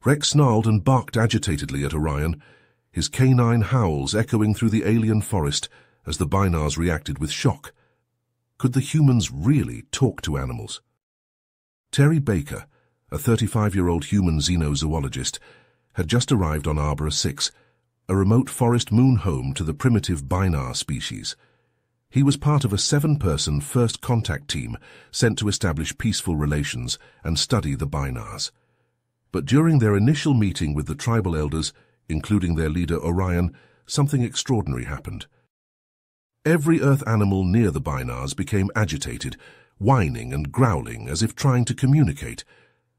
Rex snarled and barked agitatedly at Orion, his canine howls echoing through the alien forest as the Binars reacted with shock. Could the humans really talk to animals? Terry Baker, a 35-year-old human xenozoologist, had just arrived on Arbor 6, a remote forest moon home to the primitive Binar species. He was part of a 7-person first contact team sent to establish peaceful relations and study the Binars. But during their initial meeting with the tribal elders, including their leader Orion, something extraordinary happened. Every earth animal near the Binars became agitated, whining and growling as if trying to communicate.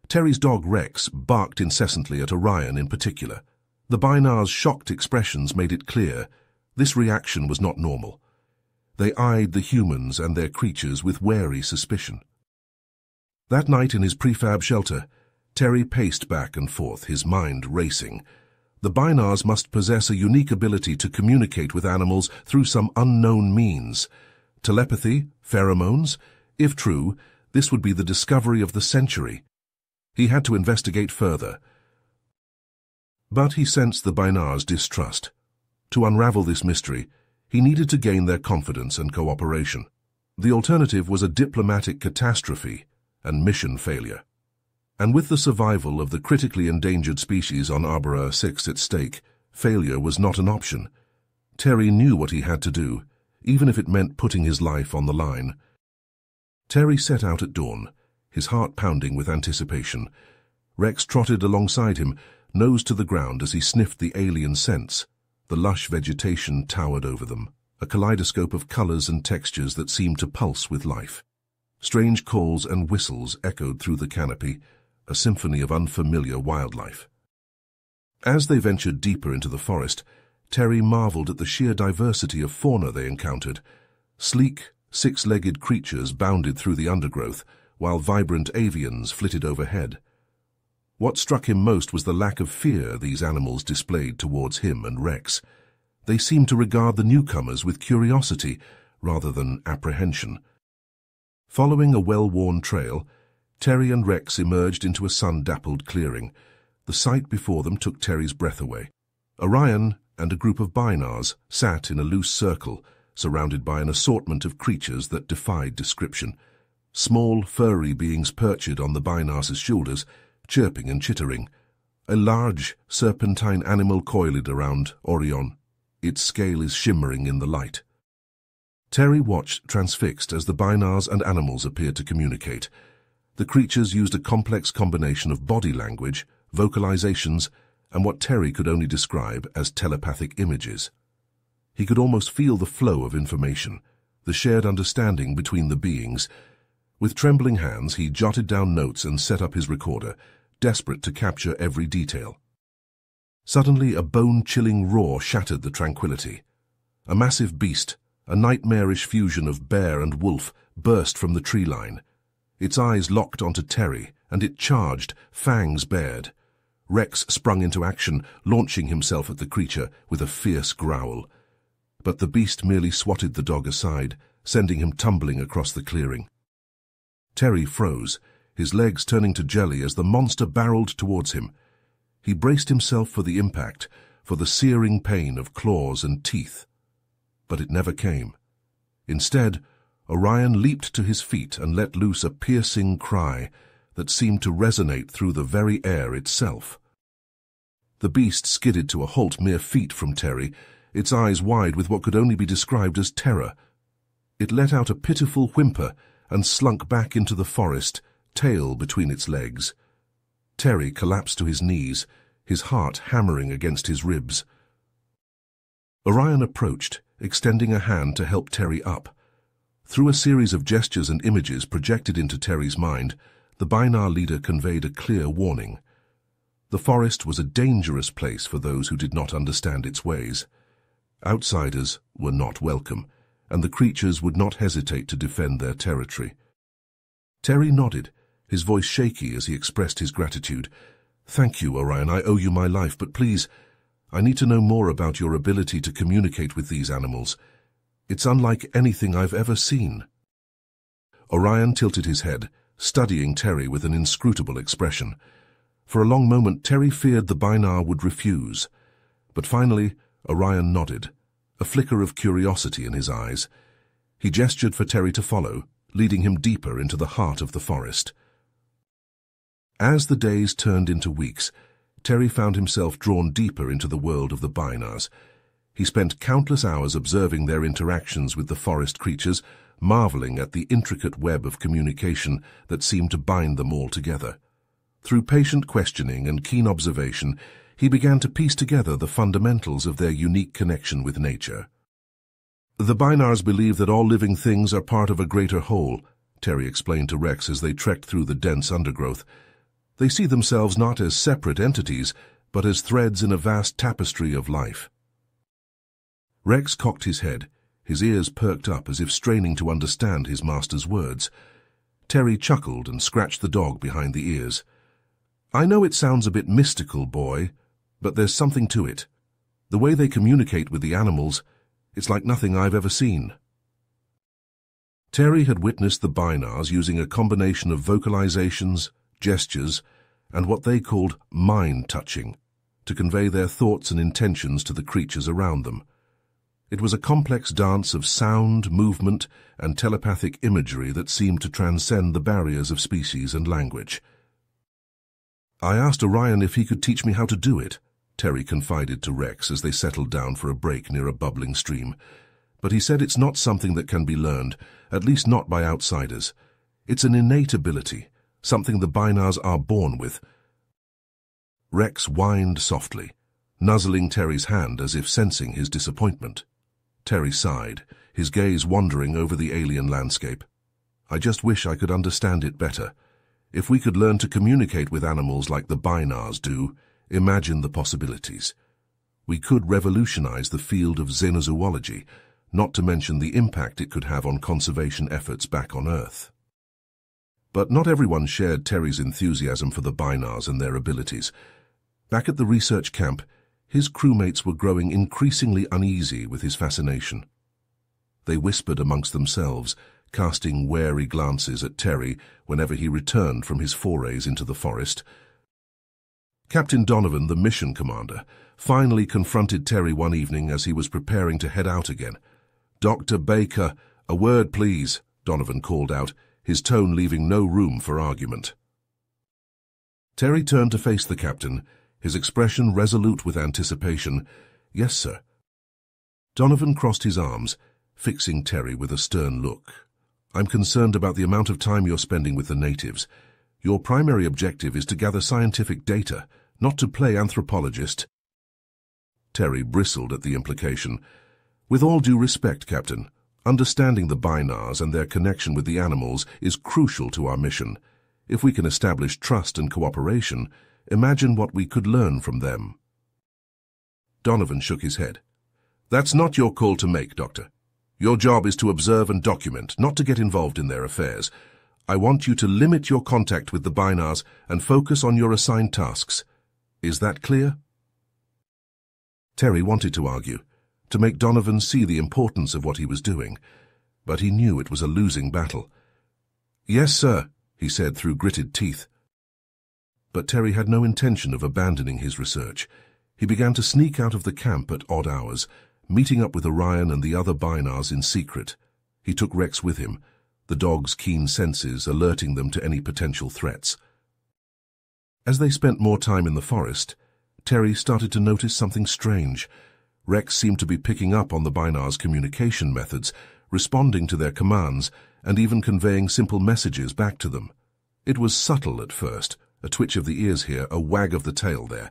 Terry's dog Rex barked incessantly at Orion in particular. The Binars' shocked expressions made it clear this reaction was not normal. They eyed the humans and their creatures with wary suspicion. That night in his prefab shelter, Terry paced back and forth, his mind racing. The Binars must possess a unique ability to communicate with animals through some unknown means. Telepathy, pheromones? If true, this would be the discovery of the century. He had to investigate further. But he sensed the Binars' distrust. To unravel this mystery, he needed to gain their confidence and cooperation. The alternative was a diplomatic catastrophe and mission failure. And with the survival of the critically endangered species on Arbor 6 at stake, failure was not an option. Terry knew what he had to do, even if it meant putting his life on the line. Terry set out at dawn, his heart pounding with anticipation. Rex trotted alongside him, nose to the ground as he sniffed the alien scents. The lush vegetation towered over them, a kaleidoscope of colors and textures that seemed to pulse with life. Strange calls and whistles echoed through the canopy, a symphony of unfamiliar wildlife. As they ventured deeper into the forest, Terry marveled at the sheer diversity of fauna they encountered. Sleek, 6-legged creatures bounded through the undergrowth, while vibrant avians flitted overhead. What struck him most was the lack of fear these animals displayed towards him and Rex. They seemed to regard the newcomers with curiosity rather than apprehension. Following a well-worn trail, Terry and Rex emerged into a sun-dappled clearing. The sight before them took Terry's breath away. Orion and a group of Binars sat in a loose circle, surrounded by an assortment of creatures that defied description. Small, furry beings perched on the Binars' shoulders, chirping and chittering. A large, serpentine animal coiled around Orion, its scales shimmering in the light. Terry watched transfixed as the Binars and animals appeared to communicate. The creatures used a complex combination of body language, vocalizations, and what Terry could only describe as telepathic images. He could almost feel the flow of information, the shared understanding between the beings. With trembling hands, he jotted down notes and set up his recorder, desperate to capture every detail. Suddenly, a bone-chilling roar shattered the tranquility. A massive beast, a nightmarish fusion of bear and wolf, burst from the tree line. Its eyes locked onto Terry, and it charged, fangs bared. Rex sprung into action, launching himself at the creature with a fierce growl. But the beast merely swatted the dog aside, sending him tumbling across the clearing. Terry froze, his legs turning to jelly as the monster barreled towards him. He braced himself for the impact, for the searing pain of claws and teeth. But it never came. Instead, Orion leaped to his feet and let loose a piercing cry that seemed to resonate through the very air itself. The beast skidded to a halt mere feet from Terry, its eyes wide with what could only be described as terror. It let out a pitiful whimper and slunk back into the forest, tail between its legs. Terry collapsed to his knees, his heart hammering against his ribs. Orion approached, extending a hand to help Terry up. Through a series of gestures and images projected into Terry's mind, the Binar leader conveyed a clear warning. The forest was a dangerous place for those who did not understand its ways. Outsiders were not welcome, and the creatures would not hesitate to defend their territory. Terry nodded, his voice shaky as he expressed his gratitude. "Thank you, Orion. I owe you my life, but please, I need to know more about your ability to communicate with these animals. It's unlike anything I've ever seen." Orion tilted his head, studying Terry with an inscrutable expression. For a long moment, Terry feared the Binar would refuse. But finally, Orion nodded, a flicker of curiosity in his eyes. He gestured for Terry to follow, leading him deeper into the heart of the forest. As the days turned into weeks, Terry found himself drawn deeper into the world of the Binars. He spent countless hours observing their interactions with the forest creatures, marveling at the intricate web of communication that seemed to bind them all together. Through patient questioning and keen observation, he began to piece together the fundamentals of their unique connection with nature. The Binars believe that all living things are part of a greater whole, Terry explained to Rex as they trekked through the dense undergrowth. They see themselves not as separate entities, but as threads in a vast tapestry of life. Rex cocked his head, his ears perked up as if straining to understand his master's words. Terry chuckled and scratched the dog behind the ears. I know it sounds a bit mystical, boy, but there's something to it. The way they communicate with the animals, it's like nothing I've ever seen. Terry had witnessed the Binars using a combination of vocalizations, gestures, and what they called mind-touching, to convey their thoughts and intentions to the creatures around them. It was a complex dance of sound, movement, and telepathic imagery that seemed to transcend the barriers of species and language. I asked Orion if he could teach me how to do it, Terry confided to Rex as they settled down for a break near a bubbling stream. But he said it's not something that can be learned, at least not by outsiders. It's an innate ability, something the Binars are born with. Rex whined softly, nuzzling Terry's hand as if sensing his disappointment. Terry sighed, his gaze wandering over the alien landscape. I just wish I could understand it better. If we could learn to communicate with animals like the Binars do, imagine the possibilities. We could revolutionize the field of xenozoology, not to mention the impact it could have on conservation efforts back on Earth. But not everyone shared Terry's enthusiasm for the Binars and their abilities. Back at the research camp, his crewmates were growing increasingly uneasy with his fascination. They whispered amongst themselves, casting wary glances at Terry whenever he returned from his forays into the forest. Captain Donovan, the mission commander, finally confronted Terry one evening as he was preparing to head out again. "Dr. Baker, a word, please," Donovan called out, his tone leaving no room for argument. Terry turned to face the captain, his expression resolute with anticipation. "Yes, sir." Donovan crossed his arms, fixing Terry with a stern look. "I'm concerned about the amount of time you're spending with the natives. Your primary objective is to gather scientific data, not to play anthropologist." Terry bristled at the implication. "With all due respect, Captain, understanding the Binars and their connection with the animals is crucial to our mission. If we can establish trust and cooperation, imagine what we could learn from them." Donovan shook his head. "That's not your call to make, Doctor. Your job is to observe and document, not to get involved in their affairs. I want you to limit your contact with the Binars and focus on your assigned tasks. Is that clear?" Terry wanted to argue, to make Donovan see the importance of what he was doing, but he knew it was a losing battle. "Yes, sir," he said through gritted teeth. But Terry had no intention of abandoning his research. He began to sneak out of the camp at odd hours, meeting up with Orion and the other Binars in secret. He took Rex with him, the dog's keen senses alerting them to any potential threats. As they spent more time in the forest, Terry started to notice something strange. Rex seemed to be picking up on the Binars' communication methods, responding to their commands, and even conveying simple messages back to them. It was subtle at first, a twitch of the ears here, a wag of the tail there,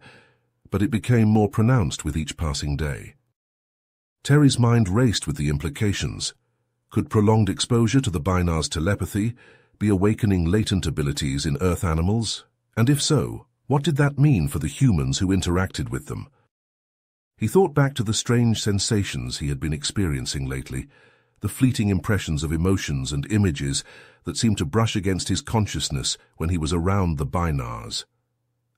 but it became more pronounced with each passing day. Terry's mind raced with the implications. Could prolonged exposure to the Binars' telepathy be awakening latent abilities in Earth animals? And if so, what did that mean for the humans who interacted with them? He thought back to the strange sensations he had been experiencing lately, the fleeting impressions of emotions and images that seemed to brush against his consciousness when he was around the Binars.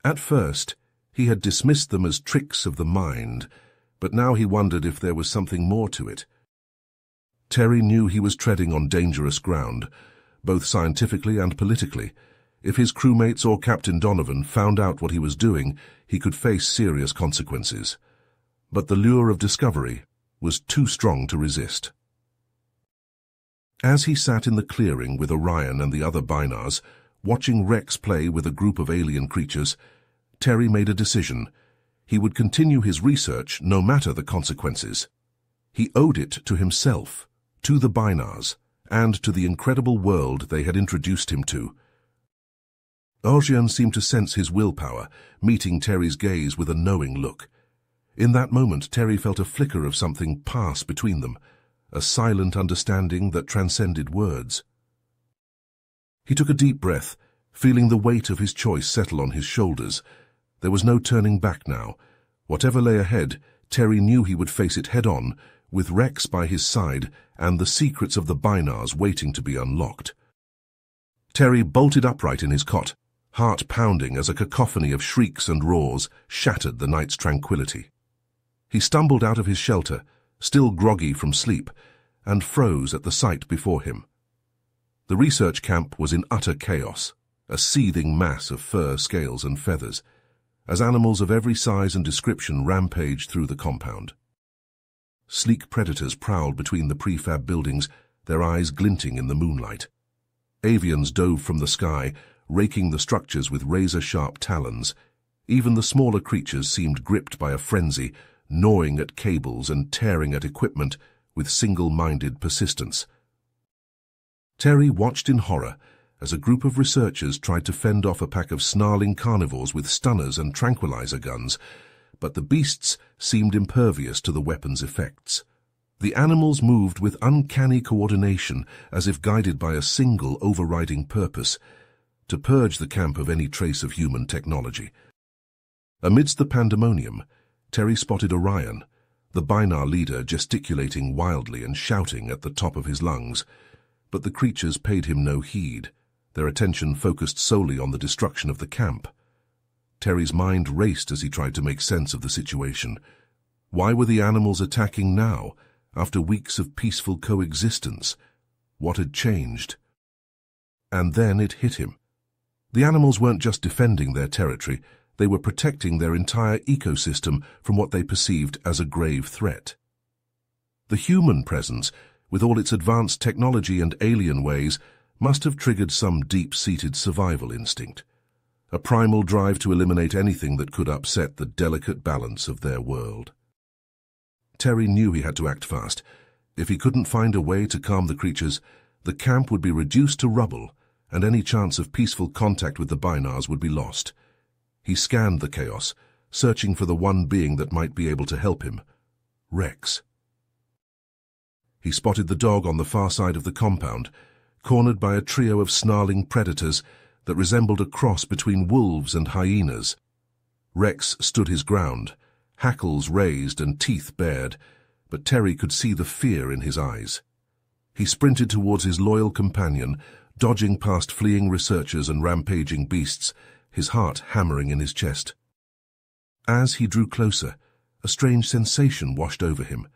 At first, he had dismissed them as tricks of the mind, but now he wondered if there was something more to it. Terry knew he was treading on dangerous ground, both scientifically and politically. If his crewmates or Captain Donovan found out what he was doing, he could face serious consequences. But the lure of discovery was too strong to resist. As he sat in the clearing with Orion and the other Binars, watching Rex play with a group of alien creatures, Terry made a decision. He would continue his research no matter the consequences. He owed it to himself, to the Binars, and to the incredible world they had introduced him to. Orcs seemed to sense his willpower, meeting Terry's gaze with a knowing look. In that moment, Terry felt a flicker of something pass between them, a silent understanding that transcended words. He took a deep breath, feeling the weight of his choice settle on his shoulders. There was no turning back now. Whatever lay ahead, Terry knew he would face it head-on, with Rex by his side and the secrets of the Binars waiting to be unlocked. Terry bolted upright in his cot, heart pounding as a cacophony of shrieks and roars shattered the night's tranquility. He stumbled out of his shelter, still groggy from sleep, and froze at the sight before him. The research camp was in utter chaos, a seething mass of fur, scales, and feathers, as animals of every size and description rampaged through the compound. Sleek predators prowled between the prefab buildings, their eyes glinting in the moonlight. Avians dove from the sky, raking the structures with razor-sharp talons. Even the smaller creatures seemed gripped by a frenzy, gnawing at cables and tearing at equipment with single-minded persistence. Terry watched in horror as a group of researchers tried to fend off a pack of snarling carnivores with stunners and tranquilizer guns, but the beasts seemed impervious to the weapon's effects. The animals moved with uncanny coordination, as if guided by a single overriding purpose: to purge the camp of any trace of human technology. Amidst the pandemonium, Terry spotted Orion, the Binar leader, gesticulating wildly and shouting at the top of his lungs. But the creatures paid him no heed, their attention focused solely on the destruction of the camp. Terry's mind raced as he tried to make sense of the situation. Why were the animals attacking now, after weeks of peaceful coexistence? What had changed? And then it hit him. The animals weren't just defending their territory, they were protecting their entire ecosystem from what they perceived as a grave threat. The human presence, with all its advanced technology and alien ways, must have triggered some deep-seated survival instinct, a primal drive to eliminate anything that could upset the delicate balance of their world. Terry knew he had to act fast. If he couldn't find a way to calm the creatures, the camp would be reduced to rubble, and any chance of peaceful contact with the Binars would be lost. He scanned the chaos, searching for the one being that might be able to help him: Rex. He spotted the dog on the far side of the compound, cornered by a trio of snarling predators that resembled a cross between wolves and hyenas. Rex stood his ground, hackles raised and teeth bared, but Terry could see the fear in his eyes. He sprinted towards his loyal companion, dodging past fleeing researchers and rampaging beasts, his heart hammering in his chest. As he drew closer, a strange sensation washed over him,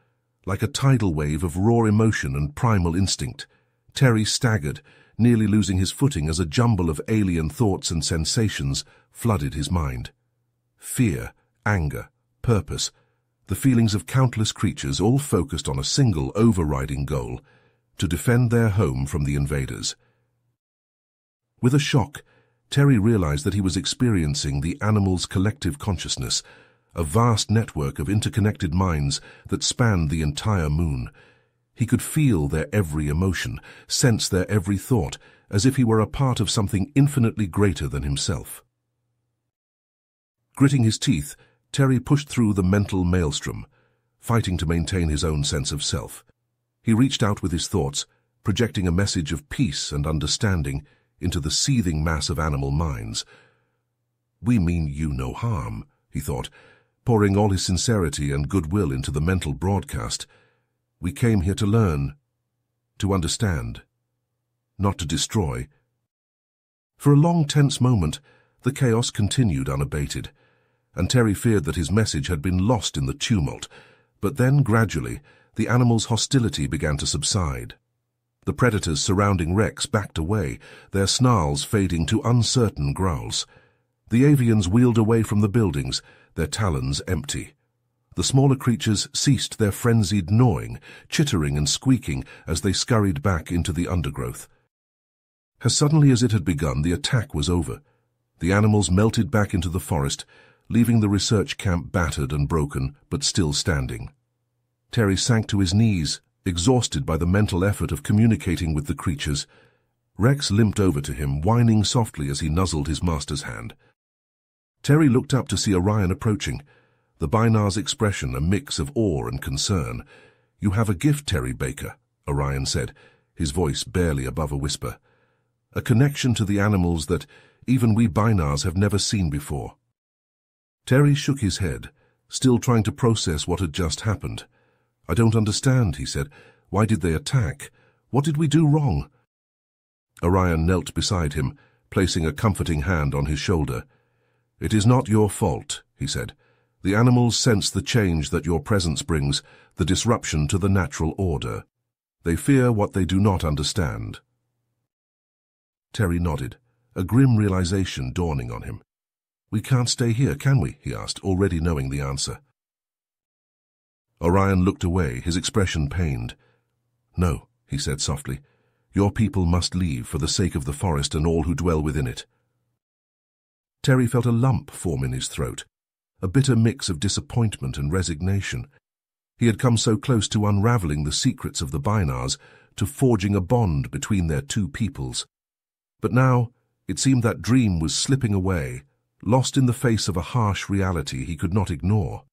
like a tidal wave of raw emotion and primal instinct. Terry staggered, nearly losing his footing as a jumble of alien thoughts and sensations flooded his mind. Fear, anger, purpose, the feelings of countless creatures, all focused on a single overriding goal: to defend their home from the invaders. With a shock, Terry realized that he was experiencing the animal's collective consciousness, a vast network of interconnected minds that spanned the entire moon. He could feel their every emotion, sense their every thought, as if he were a part of something infinitely greater than himself. Gritting his teeth, Terry pushed through the mental maelstrom, fighting to maintain his own sense of self. He reached out with his thoughts, projecting a message of peace and understanding into the seething mass of animal minds. "We mean you no harm," he thought, pouring all his sincerity and goodwill into the mental broadcast. "We came here to learn, to understand, not to destroy." For a long, tense moment, the chaos continued unabated, and Terry feared that his message had been lost in the tumult. But then, gradually, the animals' hostility began to subside. The predators surrounding Rex backed away, their snarls fading to uncertain growls. The avians wheeled away from the buildings, their talons empty. The smaller creatures ceased their frenzied gnawing, chittering and squeaking as they scurried back into the undergrowth. As suddenly as it had begun, the attack was over. The animals melted back into the forest, leaving the research camp battered and broken, but still standing. Terry sank to his knees, exhausted by the mental effort of communicating with the creatures. Rex limped over to him, whining softly as he nuzzled his master's hand. Terry looked up to see Orion approaching, the Binar's expression a mix of awe and concern. "You have a gift, Terry Baker," Orion said, his voice barely above a whisper. "A connection to the animals that even we Binars have never seen before." Terry shook his head, still trying to process what had just happened. "I don't understand," he said. "Why did they attack? What did we do wrong?" Orion knelt beside him, placing a comforting hand on his shoulder. "It is not your fault," he said. "The animals sense the change that your presence brings, the disruption to the natural order. They fear what they do not understand." Terry nodded, a grim realization dawning on him. "We can't stay here, can we?" he asked, already knowing the answer. Orion looked away, his expression pained. "No," he said softly. "Your people must leave for the sake of the forest and all who dwell within it." Terry felt a lump form in his throat, a bitter mix of disappointment and resignation. He had come so close to unraveling the secrets of the Binars, to forging a bond between their two peoples. But now it seemed that dream was slipping away, lost in the face of a harsh reality he could not ignore.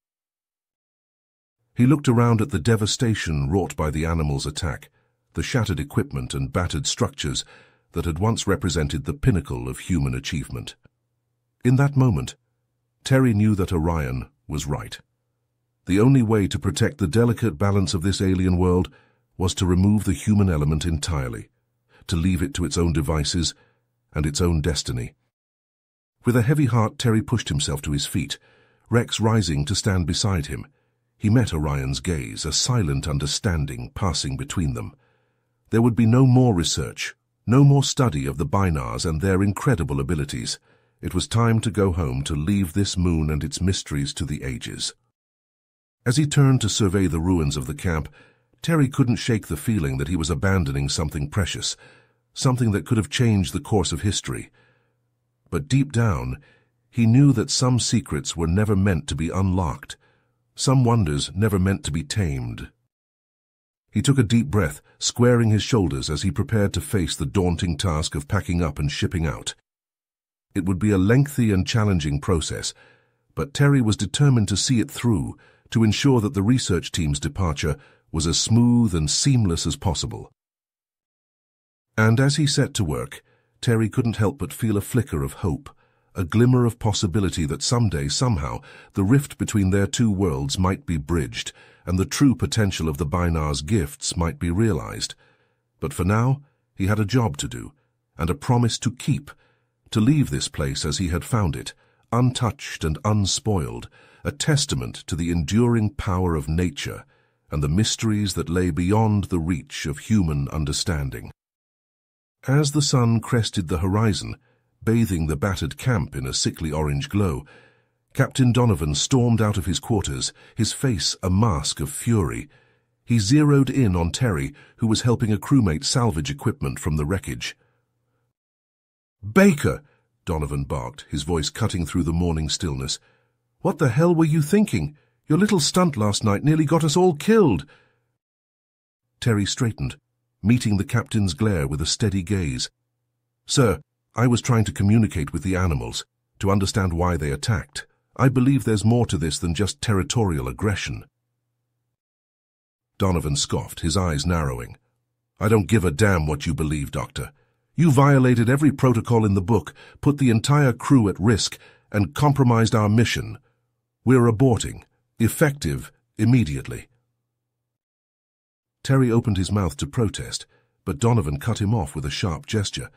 He looked around at the devastation wrought by the animals' attack, the shattered equipment and battered structures that had once represented the pinnacle of human achievement. In that moment, Terry knew that Orion was right. The only way to protect the delicate balance of this alien world was to remove the human element entirely, to leave it to its own devices and its own destiny. With a heavy heart, Terry pushed himself to his feet, Rex rising to stand beside him. He met Orion's gaze, a silent understanding passing between them. There would be no more research, no more study of the Binars and their incredible abilities. It was time to go home, to leave this moon and its mysteries to the ages. As he turned to survey the ruins of the camp, Terry couldn't shake the feeling that he was abandoning something precious, something that could have changed the course of history. But deep down, he knew that some secrets were never meant to be unlocked, some wonders never meant to be tamed. He took a deep breath, squaring his shoulders as he prepared to face the daunting task of packing up and shipping out. It would be a lengthy and challenging process, but Terry was determined to see it through, to ensure that the research team's departure was as smooth and seamless as possible. And as he set to work, Terry couldn't help but feel a flicker of hope, a glimmer of possibility that someday, somehow, the rift between their two worlds might be bridged, and the true potential of the Binar's gifts might be realized. But for now, he had a job to do, and a promise to keep, to leave this place as he had found it, untouched and unspoiled, a testament to the enduring power of nature and the mysteries that lay beyond the reach of human understanding. As the sun crested the horizon, bathing the battered camp in a sickly orange glow, Captain Donovan stormed out of his quarters, his face a mask of fury. He zeroed in on Terry, who was helping a crewmate salvage equipment from the wreckage. "Baker!" Donovan barked, his voice cutting through the morning stillness. "What the hell were you thinking? Your little stunt last night nearly got us all killed." Terry straightened, meeting the captain's glare with a steady gaze. "Sir, I was trying to communicate with the animals, to understand why they attacked. I believe there's more to this than just territorial aggression." Donovan scoffed, his eyes narrowing. "I don't give a damn what you believe, Doctor. You violated every protocol in the book, put the entire crew at risk, and compromised our mission. We're aborting. Effective immediately." Terry opened his mouth to protest, but Donovan cut him off with a sharp gesture.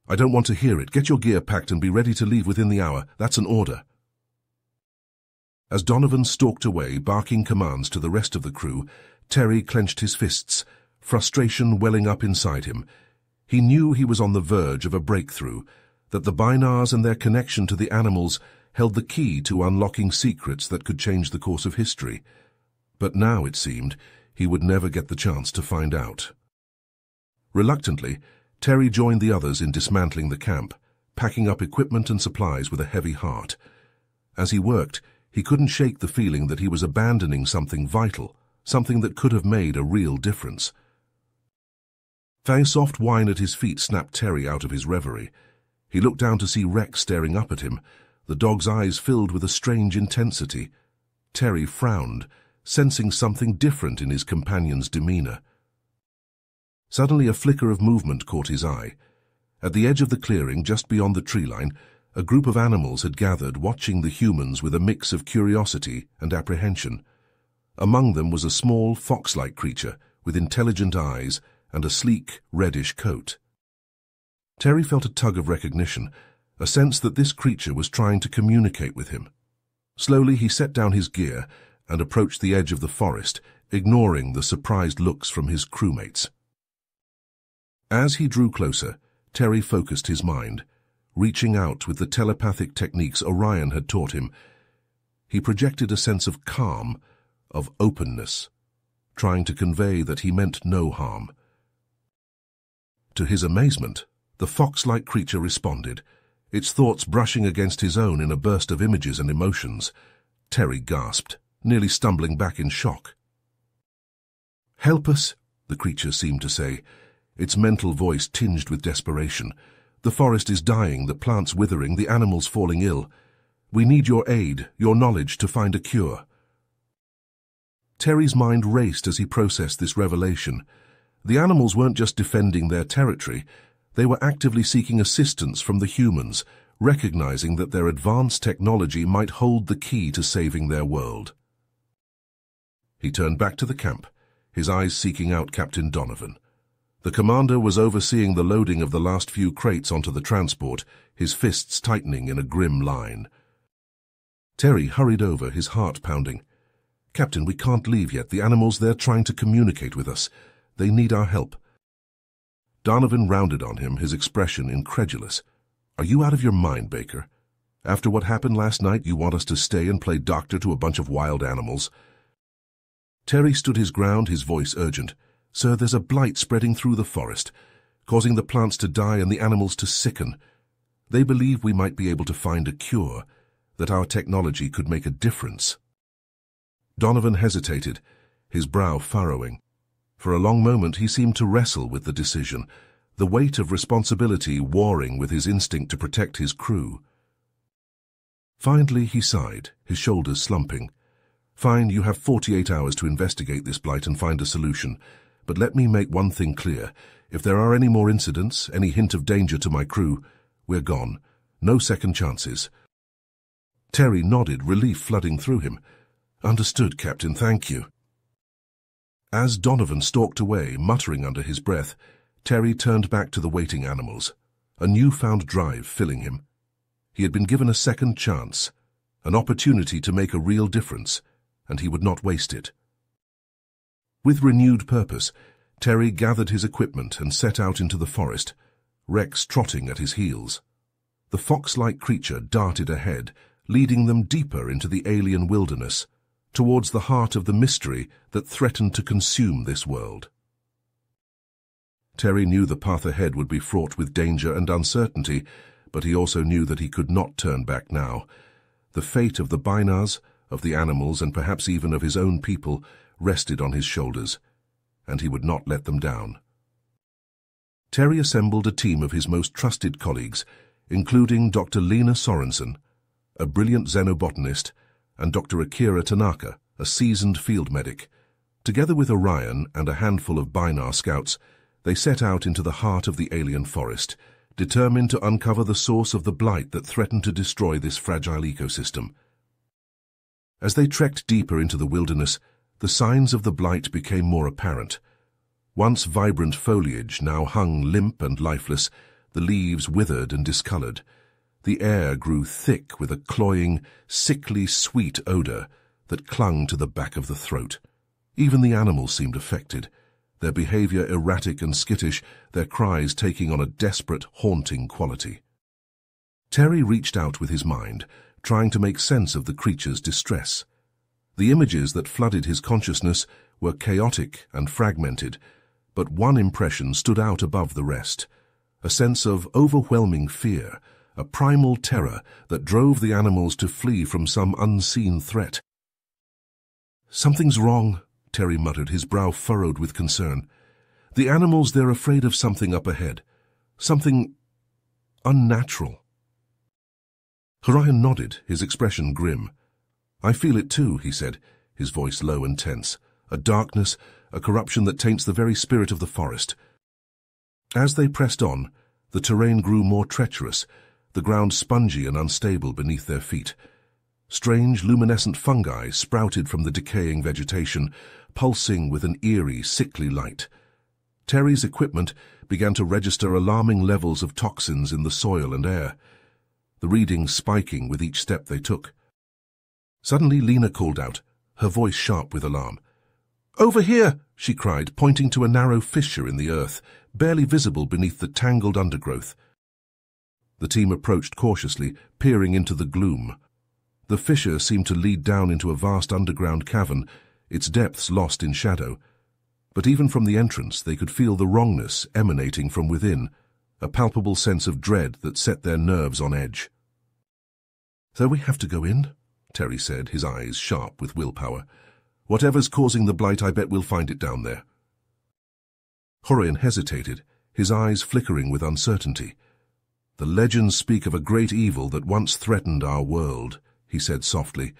"I don't want to hear it. Get your gear packed and be ready to leave within the hour. That's an order." As Donovan stalked away, barking commands to the rest of the crew, Terry clenched his fists, frustration welling up inside him. He knew he was on the verge of a breakthrough, that the Bynars and their connection to the animals held the key to unlocking secrets that could change the course of history. But now, it seemed, he would never get the chance to find out. Reluctantly, Terry joined the others in dismantling the camp, packing up equipment and supplies with a heavy heart. As he worked, he couldn't shake the feeling that he was abandoning something vital, something that could have made a real difference. A soft whine at his feet snapped Terry out of his reverie. He looked down to see Rex staring up at him, the dog's eyes filled with a strange intensity. Terry frowned, sensing something different in his companion's demeanor. Suddenly a flicker of movement caught his eye. At the edge of the clearing, just beyond the tree line, a group of animals had gathered, watching the humans with a mix of curiosity and apprehension. Among them was a small, fox-like creature with intelligent eyes and a sleek, reddish coat. Terry felt a tug of recognition, a sense that this creature was trying to communicate with him. Slowly he set down his gear and approached the edge of the forest, ignoring the surprised looks from his crewmates. As he drew closer, Terry focused his mind, reaching out with the telepathic techniques Orion had taught him. He projected a sense of calm, of openness, trying to convey that he meant no harm. To his amazement, the fox-like creature responded, its thoughts brushing against his own in a burst of images and emotions. Terry gasped, nearly stumbling back in shock. "Help us," the creature seemed to say, its mental voice tinged with desperation. "The forest is dying, the plants withering, the animals falling ill. We need your aid, your knowledge to find a cure." Terry's mind raced as he processed this revelation. The animals weren't just defending their territory, they were actively seeking assistance from the humans, recognizing that their advanced technology might hold the key to saving their world. He turned back to the camp, his eyes seeking out Captain Donovan. The commander was overseeing the loading of the last few crates onto the transport, his fists tightening in a grim line. Terry hurried over, his heart pounding. "Captain, we can't leave yet. The animals, they're trying to communicate with us. They need our help." Donovan rounded on him, his expression incredulous. "Are you out of your mind, Baker? After what happened last night, you want us to stay and play doctor to a bunch of wild animals?" Terry stood his ground, his voice urgent. "Sir, there's a blight spreading through the forest, causing the plants to die and the animals to sicken. They believe we might be able to find a cure, that our technology could make a difference." Donovan hesitated, his brow furrowing. For a long moment he seemed to wrestle with the decision, the weight of responsibility warring with his instinct to protect his crew. Finally he sighed, his shoulders slumping. "Fine, you have 48 hours to investigate this blight and find a solution. But let me make one thing clear. If there are any more incidents, any hint of danger to my crew, we're gone. No second chances." Terry nodded, relief flooding through him. "Understood, Captain, thank you." As Donovan stalked away, muttering under his breath, Terry turned back to the waiting animals, a newfound drive filling him. He had been given a second chance, an opportunity to make a real difference, and he would not waste it. With renewed purpose, Terry gathered his equipment and set out into the forest, Rex trotting at his heels. The fox-like creature darted ahead, leading them deeper into the alien wilderness, towards the heart of the mystery that threatened to consume this world. Terry knew the path ahead would be fraught with danger and uncertainty, but he also knew that he could not turn back now. The fate of the Bynars, of the animals, and perhaps even of his own people rested on his shoulders, and he would not let them down. Terry assembled a team of his most trusted colleagues, including Dr. Lena Sorensen, a brilliant xenobotanist, and Dr. Akira Tanaka, a seasoned field medic. Together with Orion and a handful of Bynar scouts, they set out into the heart of the alien forest, determined to uncover the source of the blight that threatened to destroy this fragile ecosystem. As they trekked deeper into the wilderness, the signs of the blight became more apparent. Once vibrant foliage now hung limp and lifeless, the leaves withered and discolored. The air grew thick with a cloying, sickly sweet odor that clung to the back of the throat. Even the animals seemed affected, their behavior erratic and skittish, their cries taking on a desperate, haunting quality. Terry reached out with his mind, trying to make sense of the creature's distress. The images that flooded his consciousness were chaotic and fragmented, but one impression stood out above the rest, a sense of overwhelming fear, a primal terror that drove the animals to flee from some unseen threat. "Something's wrong," Terry muttered, his brow furrowed with concern. "The animals, they're afraid of something up ahead. Something unnatural." Orion nodded, his expression grim. "I feel it too," he said, his voice low and tense. "A darkness, a corruption that taints the very spirit of the forest." As they pressed on, the terrain grew more treacherous, the ground spongy and unstable beneath their feet. Strange, luminescent fungi sprouted from the decaying vegetation, pulsing with an eerie, sickly light. Terry's equipment began to register alarming levels of toxins in the soil and air, the readings spiking with each step they took. Suddenly Lena called out, her voice sharp with alarm. "Over here!" she cried, pointing to a narrow fissure in the earth, barely visible beneath the tangled undergrowth. The team approached cautiously, peering into the gloom. The fissure seemed to lead down into a vast underground cavern, its depths lost in shadow. But even from the entrance they could feel the wrongness emanating from within, a palpable sense of dread that set their nerves on edge. "So we have to go in?" Terry said, his eyes sharp with willpower. "Whatever's causing the blight, I bet we'll find it down there." Orion hesitated, his eyes flickering with uncertainty. "The legends speak of a great evil that once threatened our world," he said softly.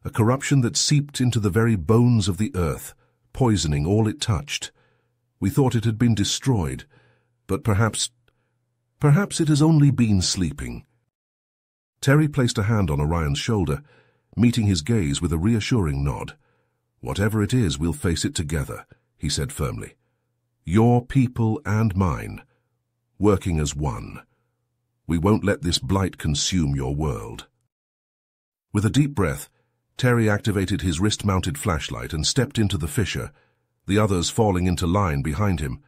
"A corruption that seeped into the very bones of the earth, poisoning all it touched. We thought it had been destroyed, but perhaps it has only been sleeping." Terry placed a hand on Orion's shoulder, meeting his gaze with a reassuring nod. "Whatever it is, we'll face it together," he said firmly. "Your people and mine, working as one. We won't let this blight consume your world." With a deep breath, Terry activated his wrist-mounted flashlight and stepped into the fissure, the others falling into line behind him.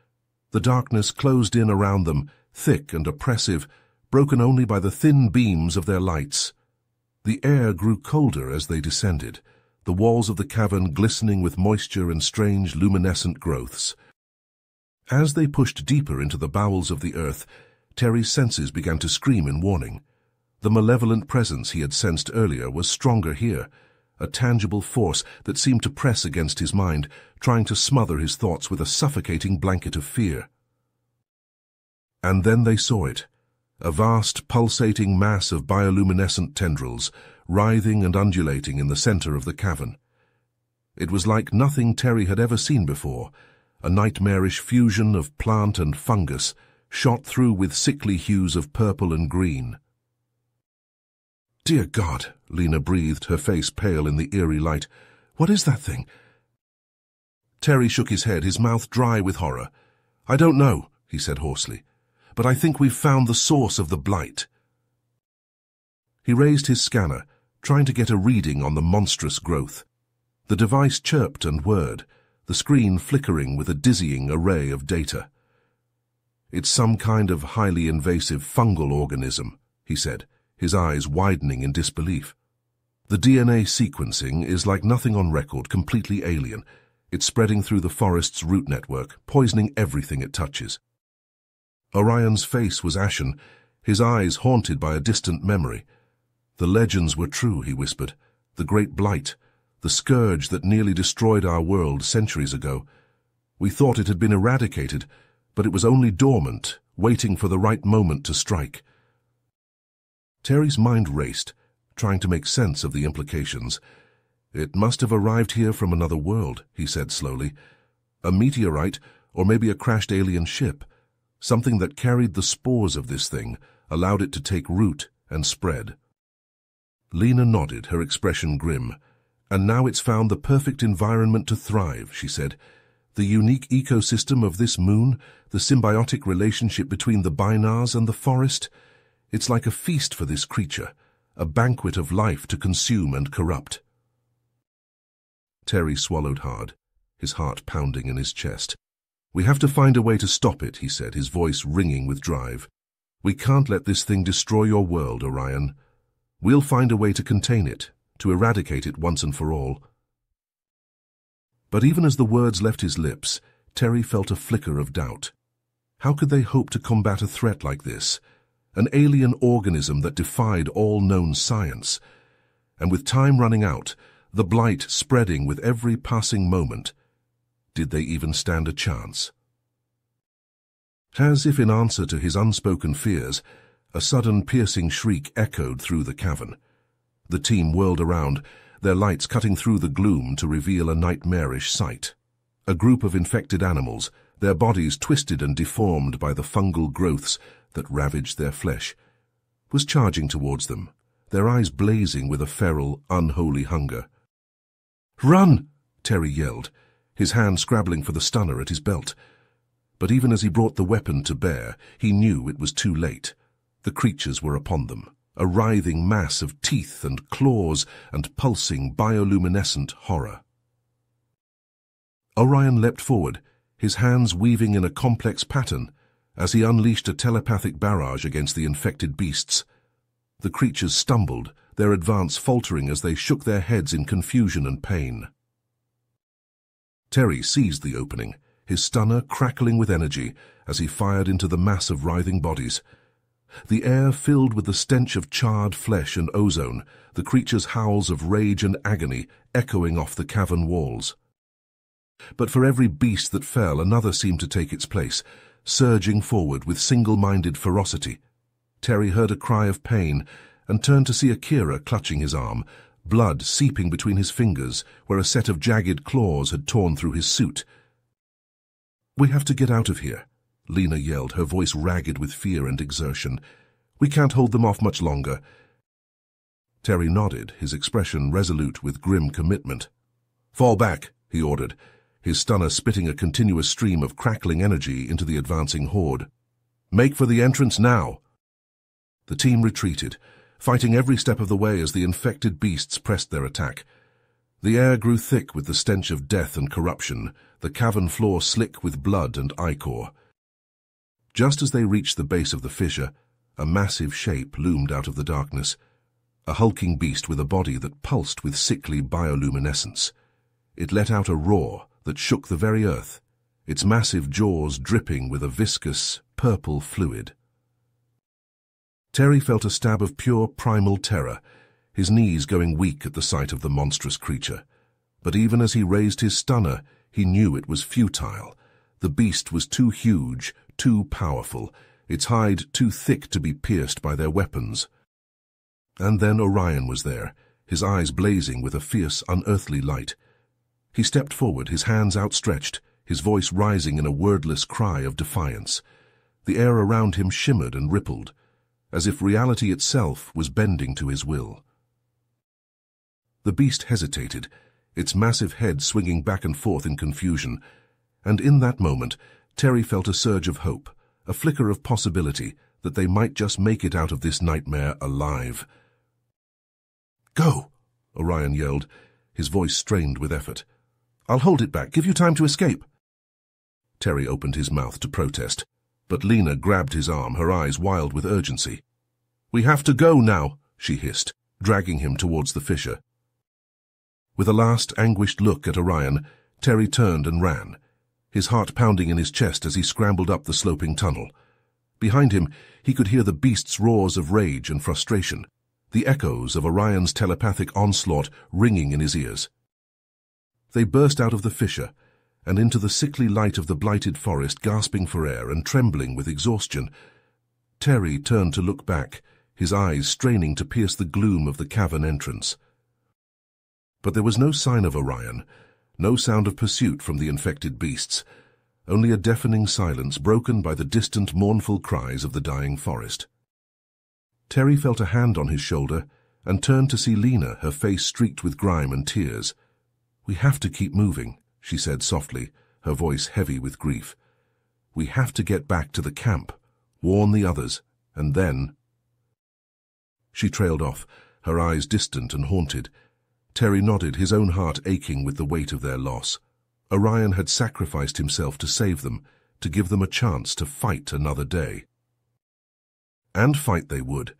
The darkness closed in around them, thick and oppressive, broken only by the thin beams of their lights. The air grew colder as they descended, the walls of the cavern glistening with moisture and strange luminescent growths. As they pushed deeper into the bowels of the earth, Terry's senses began to scream in warning. The malevolent presence he had sensed earlier was stronger here, a tangible force that seemed to press against his mind, trying to smother his thoughts with a suffocating blanket of fear. And then they saw it, a vast, pulsating mass of bioluminescent tendrils, writhing and undulating in the center of the cavern. It was like nothing Terry had ever seen before, a nightmarish fusion of plant and fungus, shot through with sickly hues of purple and green. "Dear God," Lena breathed, her face pale in the eerie light. "What is that thing?" Terry shook his head, his mouth dry with horror. "I don't know," he said hoarsely, "but I think we've found the source of the blight." He raised his scanner, trying to get a reading on the monstrous growth. The device chirped and whirred, the screen flickering with a dizzying array of data. "It's some kind of highly invasive fungal organism," he said, his eyes widening in disbelief. "The DNA sequencing is like nothing on record, completely alien. It's spreading through the forest's root network, poisoning everything it touches." Orion's face was ashen, his eyes haunted by a distant memory. "The legends were true," he whispered. "The great blight, the scourge that nearly destroyed our world centuries ago. We thought it had been eradicated, but it was only dormant, waiting for the right moment to strike." Terry's mind raced, trying to make sense of the implications. "It must have arrived here from another world," he said slowly. "A meteorite, or maybe a crashed alien ship. Something that carried the spores of this thing, allowed it to take root and spread." Lena nodded, her expression grim. "And now it's found the perfect environment to thrive," she said. "The unique ecosystem of this moon, the symbiotic relationship between the Binars and the forest. It's like a feast for this creature, a banquet of life to consume and corrupt." Terry swallowed hard, his heart pounding in his chest. "We have to find a way to stop it," he said, his voice ringing with drive. "We can't let this thing destroy your world, Orion. We'll find a way to contain it, to eradicate it once and for all." But even as the words left his lips, Terry felt a flicker of doubt. How could they hope to combat a threat like this? An alien organism that defied all known science. And with time running out, the blight spreading with every passing moment, did they even stand a chance? As if in answer to his unspoken fears, a sudden piercing shriek echoed through the cavern. The team whirled around, their lights cutting through the gloom to reveal a nightmarish sight. A group of infected animals, their bodies twisted and deformed by the fungal growths that ravaged their flesh, was charging towards them, their eyes blazing with a feral, unholy hunger. "Run!" Terry yelled, his hand scrabbling for the stunner at his belt. But even as he brought the weapon to bear, he knew it was too late. The creatures were upon them, a writhing mass of teeth and claws and pulsing bioluminescent horror. Orion leapt forward, his hands weaving in a complex pattern, as he unleashed a telepathic barrage against the infected beasts. The creatures stumbled, their advance faltering as they shook their heads in confusion and pain. Terry seized the opening, his stunner crackling with energy as he fired into the mass of writhing bodies. The air filled with the stench of charred flesh and ozone, the creatures' howls of rage and agony echoing off the cavern walls. But for every beast that fell, another seemed to take its place, surging forward with single-minded ferocity. Terry heard a cry of pain and turned to see Akira clutching his arm, blood seeping between his fingers where a set of jagged claws had torn through his suit. "We have to get out of here," Lena yelled, her voice ragged with fear and exertion. "We can't hold them off much longer." Terry nodded, his expression resolute with grim commitment. "Fall back," he ordered, his stunner spitting a continuous stream of crackling energy into the advancing horde. "Make for the entrance now." The team retreated, fighting every step of the way as the infected beasts pressed their attack. The air grew thick with the stench of death and corruption, the cavern floor slick with blood and ichor. Just as they reached the base of the fissure, a massive shape loomed out of the darkness, a hulking beast with a body that pulsed with sickly bioluminescence. It let out a roar that shook the very earth, its massive jaws dripping with a viscous, purple fluid. Terry felt a stab of pure primal terror, his knees going weak at the sight of the monstrous creature. But even as he raised his stunner, he knew it was futile. The beast was too huge, too powerful, its hide too thick to be pierced by their weapons. And then Orion was there, his eyes blazing with a fierce, unearthly light. He stepped forward, his hands outstretched, his voice rising in a wordless cry of defiance. The air around him shimmered and rippled, as if reality itself was bending to his will. The beast hesitated, its massive head swinging back and forth in confusion, and in that moment Terry felt a surge of hope, a flicker of possibility that they might just make it out of this nightmare alive. "Go!" Orion yelled, his voice strained with effort. "I'll hold it back, give you time to escape." Terry opened his mouth to protest, but Lena grabbed his arm, her eyes wild with urgency. "We have to go now," she hissed, dragging him towards the fissure. With a last anguished look at Orion, Terry turned and ran, his heart pounding in his chest as he scrambled up the sloping tunnel. Behind him, he could hear the beast's roars of rage and frustration, the echoes of Orion's telepathic onslaught ringing in his ears. They burst out of the fissure and into the sickly light of the blighted forest, gasping for air and trembling with exhaustion. Terry turned to look back, his eyes straining to pierce the gloom of the cavern entrance. But there was no sign of Orion, no sound of pursuit from the infected beasts, only a deafening silence broken by the distant mournful cries of the dying forest. Terry felt a hand on his shoulder and turned to see Lena, her face streaked with grime and tears. "We have to keep moving," she said softly, her voice heavy with grief. "We have to get back to the camp, warn the others, and then—" She trailed off, her eyes distant and haunted. Terry nodded, his own heart aching with the weight of their loss. Orion had sacrificed himself to save them, to give them a chance to fight another day. And fight they would,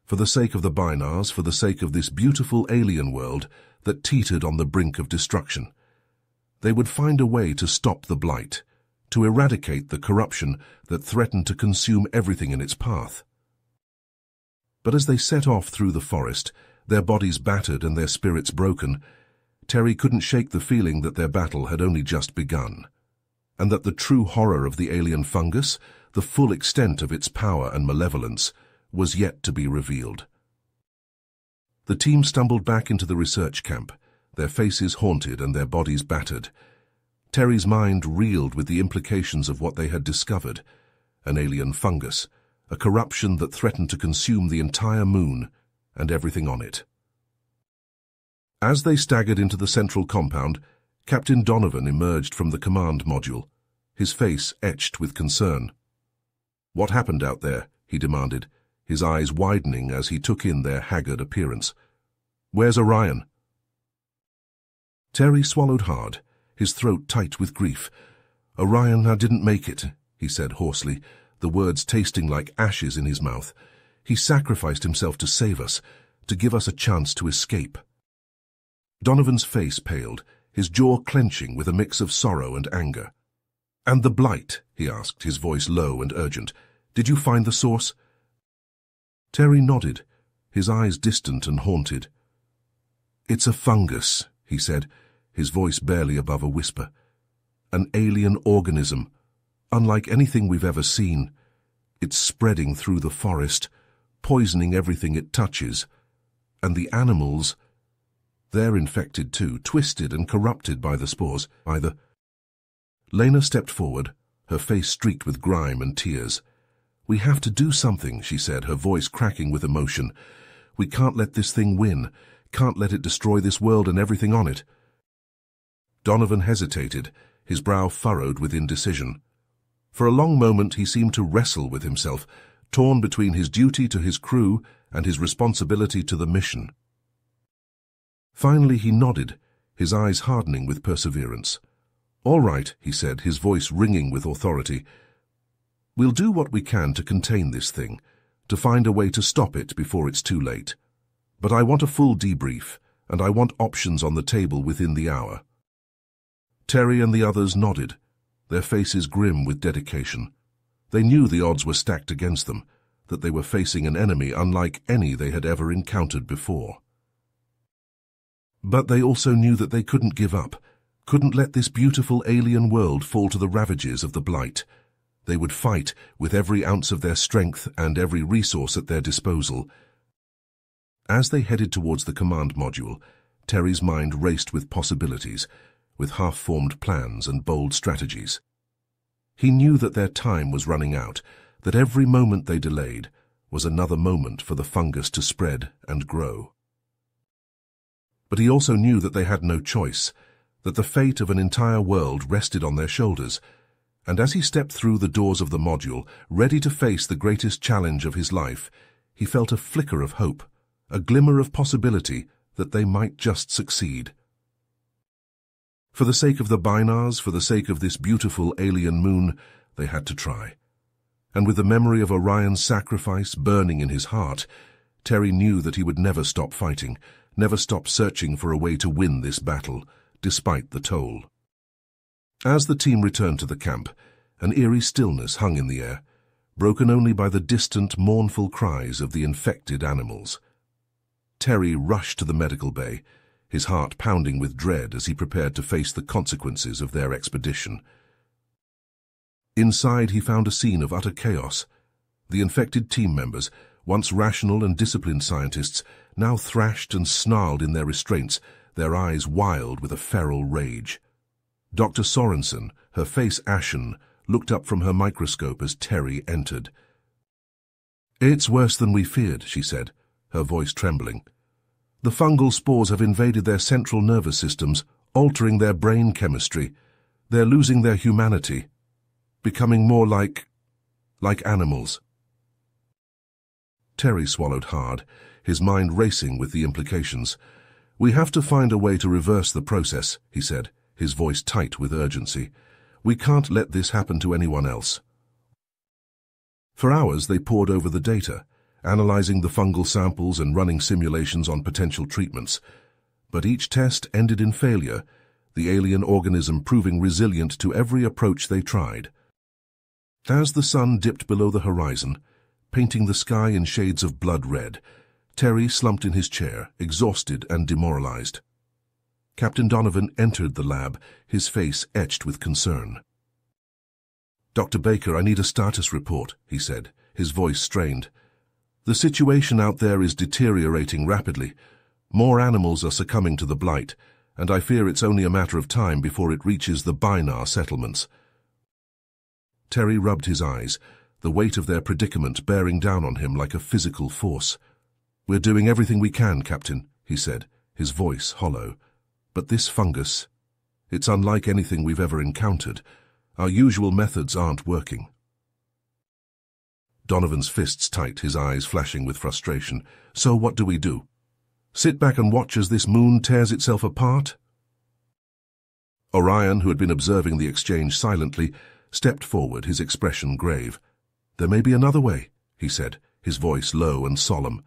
for the sake of the Binars, for the sake of this beautiful alien world that teetered on the brink of destruction. They would find a way to stop the blight, to eradicate the corruption that threatened to consume everything in its path. But as they set off through the forest, their bodies battered and their spirits broken, Terry couldn't shake the feeling that their battle had only just begun, and that the true horror of the alien fungus, the full extent of its power and malevolence, was yet to be revealed. The team stumbled back into the research camp, their faces haunted and their bodies battered. Terry's mind reeled with the implications of what they had discovered: an alien fungus, a corruption that threatened to consume the entire moon and everything on it. As they staggered into the central compound, Captain Donovan emerged from the command module, his face etched with concern. "What happened out there?" he demanded, his eyes widening as he took in their haggard appearance. "Where's Orion?" Terry swallowed hard, his throat tight with grief. "Orion, I didn't make it," he said hoarsely, the words tasting like ashes in his mouth. "He sacrificed himself to save us, to give us a chance to escape." Donovan's face paled, his jaw clenching with a mix of sorrow and anger. "And the blight?" he asked, his voice low and urgent. "Did you find the source?" Terry nodded, his eyes distant and haunted. "It's a fungus," he said, his voice barely above a whisper. "An alien organism, unlike anything we've ever seen. It's spreading through the forest, poisoning everything it touches. And the animals, they're infected too, twisted and corrupted by the spores, either." Lena stepped forward, her face streaked with grime and tears. "We have to do something," she said, her voice cracking with emotion. "We can't let this thing win, can't let it destroy this world and everything on it." Donovan hesitated, his brow furrowed with indecision. For a long moment he seemed to wrestle with himself, torn between his duty to his crew and his responsibility to the mission. Finally he nodded, his eyes hardening with perseverance. "All right," he said, his voice ringing with authority. "We'll do what we can to contain this thing, to find a way to stop it before it's too late. But I want a full debrief, and I want options on the table within the hour." Terry and the others nodded, their faces grim with dedication. They knew the odds were stacked against them, that they were facing an enemy unlike any they had ever encountered before. But they also knew that they couldn't give up, couldn't let this beautiful alien world fall to the ravages of the blight. They would fight with every ounce of their strength and every resource at their disposal. As they headed towards the command module, Terry's mind raced with possibilities, with half-formed plans and bold strategies. He knew that their time was running out, that every moment they delayed was another moment for the fungus to spread and grow. But he also knew that they had no choice, that the fate of an entire world rested on their shoulders, and as he stepped through the doors of the module, ready to face the greatest challenge of his life, he felt a flicker of hope, a glimmer of possibility that they might just succeed. For the sake of the Binars, for the sake of this beautiful alien moon, they had to try. And with the memory of Orion's sacrifice burning in his heart, Terry knew that he would never stop fighting, never stop searching for a way to win this battle, despite the toll. As the team returned to the camp, an eerie stillness hung in the air, broken only by the distant, mournful cries of the infected animals. Terry rushed to the medical bay, his heart pounding with dread as he prepared to face the consequences of their expedition. Inside he found a scene of utter chaos. The infected team members, once rational and disciplined scientists, now thrashed and snarled in their restraints, their eyes wild with a feral rage. Dr. Sorensen, her face ashen, looked up from her microscope as Terry entered. "It's worse than we feared," she said, her voice trembling. "The fungal spores have invaded their central nervous systems, altering their brain chemistry. They're losing their humanity, becoming more like animals." Terry swallowed hard, his mind racing with the implications. "We have to find a way to reverse the process," he said, his voice tight with urgency. "We can't let this happen to anyone else." For hours they pored over the data, analyzing the fungal samples and running simulations on potential treatments. But each test ended in failure, the alien organism proving resilient to every approach they tried. As the sun dipped below the horizon, painting the sky in shades of blood red, Terry slumped in his chair, exhausted and demoralized. Captain Donovan entered the lab, his face etched with concern. "Dr. Baker, I need a status report," he said, his voice strained. "The situation out there is deteriorating rapidly. More animals are succumbing to the blight, and I fear it's only a matter of time before it reaches the Bynarr settlements." Terry rubbed his eyes, the weight of their predicament bearing down on him like a physical force. "We're doing everything we can, Captain," he said, his voice hollow. "But this fungus, it's unlike anything we've ever encountered. Our usual methods aren't working." Donovan's fists tight, his eyes flashing with frustration. "So what do we do? Sit back and watch as this moon tears itself apart?" Orion, who had been observing the exchange silently, stepped forward, his expression grave. "There may be another way," he said, his voice low and solemn.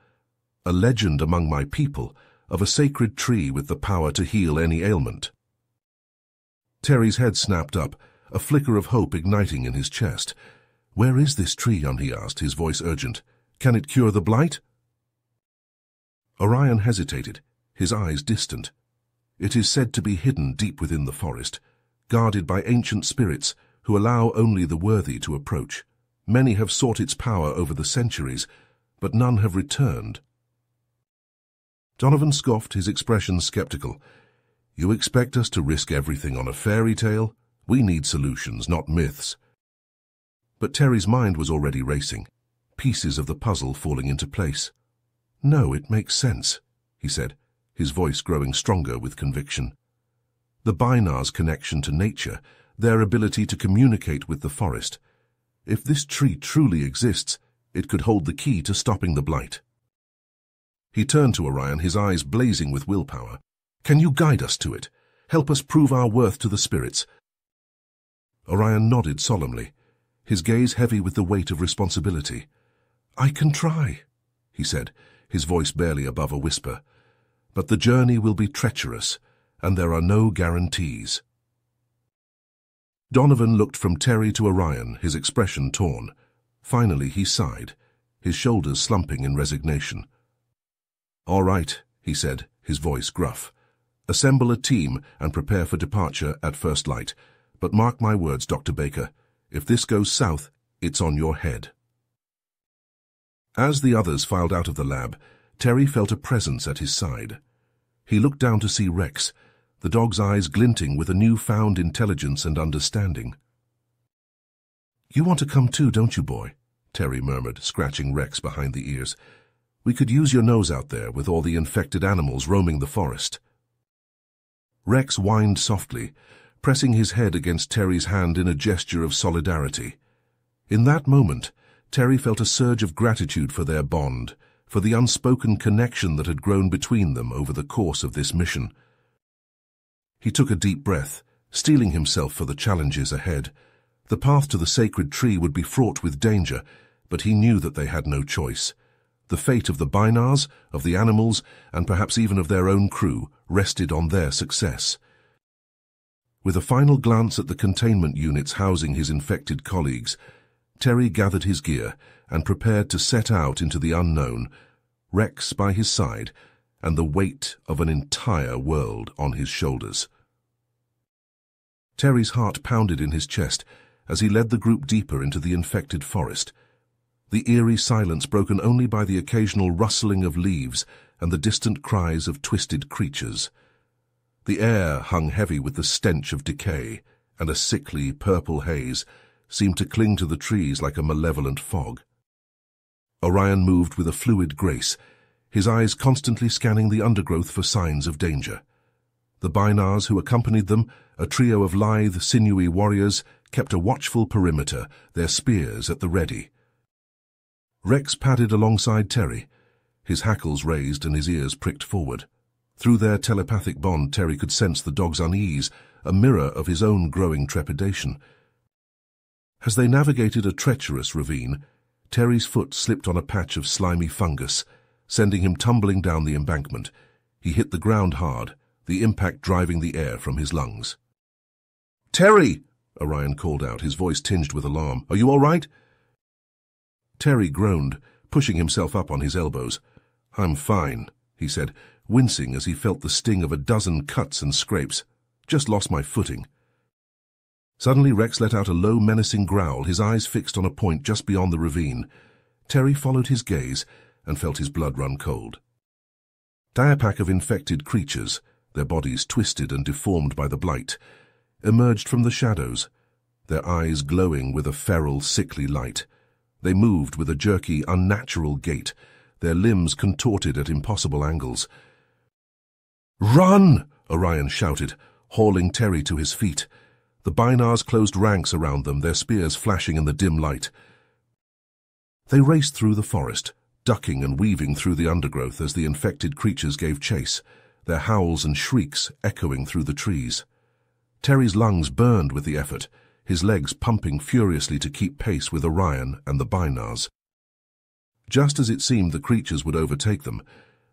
"A legend among my people of a sacred tree with the power to heal any ailment." Terry's head snapped up, a flicker of hope igniting in his chest. "Where is this tree?" he asked, his voice urgent. "Can it cure the blight?" Orion hesitated, his eyes distant. "It is said to be hidden deep within the forest, guarded by ancient spirits who allow only the worthy to approach. Many have sought its power over the centuries, but none have returned." Donovan scoffed, his expression skeptical. "You expect us to risk everything on a fairy tale? We need solutions, not myths." But Terry's mind was already racing, pieces of the puzzle falling into place. "No, it makes sense," he said, his voice growing stronger with conviction. "The Bynarr's connection to nature, their ability to communicate with the forest. If this tree truly exists, it could hold the key to stopping the blight." He turned to Orion, his eyes blazing with willpower. "Can you guide us to it? Help us prove our worth to the spirits?" Orion nodded solemnly, his gaze heavy with the weight of responsibility. "I can try," he said, his voice barely above a whisper. "But the journey will be treacherous, and there are no guarantees." Donovan looked from Terry to Orion, his expression torn. Finally he sighed, his shoulders slumping in resignation. "All right," he said, his voice gruff. "Assemble a team and prepare for departure at first light. But mark my words, Dr. Baker, if this goes south, it's on your head." As the others filed out of the lab, Terry felt a presence at his side. He looked down to see Rex, the dog's eyes glinting with a new-found intelligence and understanding. "You want to come too, don't you, boy?" Terry murmured, scratching Rex behind the ears. "We could use your nose out there with all the infected animals roaming the forest." Rex whined softly, pressing his head against Terry's hand in a gesture of solidarity. In that moment, Terry felt a surge of gratitude for their bond, for the unspoken connection that had grown between them over the course of this mission. He took a deep breath, steeling himself for the challenges ahead. The path to the sacred tree would be fraught with danger, but he knew that they had no choice. The fate of the Bynarrs, of the animals, and perhaps even of their own crew, rested on their success. With a final glance at the containment units housing his infected colleagues, Terry gathered his gear and prepared to set out into the unknown, Rex by his side and the weight of an entire world on his shoulders. Terry's heart pounded in his chest as he led the group deeper into the infected forest, the eerie silence broken only by the occasional rustling of leaves and the distant cries of twisted creatures. The air hung heavy with the stench of decay, and a sickly purple haze seemed to cling to the trees like a malevolent fog. Orion moved with a fluid grace, his eyes constantly scanning the undergrowth for signs of danger. The Bynarrs who accompanied them, a trio of lithe, sinewy warriors, kept a watchful perimeter, their spears at the ready. Rex padded alongside Terry, his hackles raised and his ears pricked forward. Through their telepathic bond, Terry could sense the dog's unease, a mirror of his own growing trepidation. As they navigated a treacherous ravine, Terry's foot slipped on a patch of slimy fungus, sending him tumbling down the embankment. He hit the ground hard, the impact driving the air from his lungs. "Terry!" Orion called out, his voice tinged with alarm. "Are you all right?" Terry groaned, pushing himself up on his elbows. "I'm fine," he said, wincing as he felt the sting of a dozen cuts and scrapes. "Just lost my footing." Suddenly Rex let out a low, menacing growl, his eyes fixed on a point just beyond the ravine. Terry followed his gaze and felt his blood run cold. A pack of infected creatures, their bodies twisted and deformed by the blight, emerged from the shadows, their eyes glowing with a feral, sickly light. They moved with a jerky, unnatural gait, their limbs contorted at impossible angles. "Run!" Orion shouted, hauling Terry to his feet. The Binars closed ranks around them, their spears flashing in the dim light. They raced through the forest, ducking and weaving through the undergrowth as the infected creatures gave chase, their howls and shrieks echoing through the trees. Terry's lungs burned with the effort, his legs pumping furiously to keep pace with Orion and the Binars. Just as it seemed the creatures would overtake them,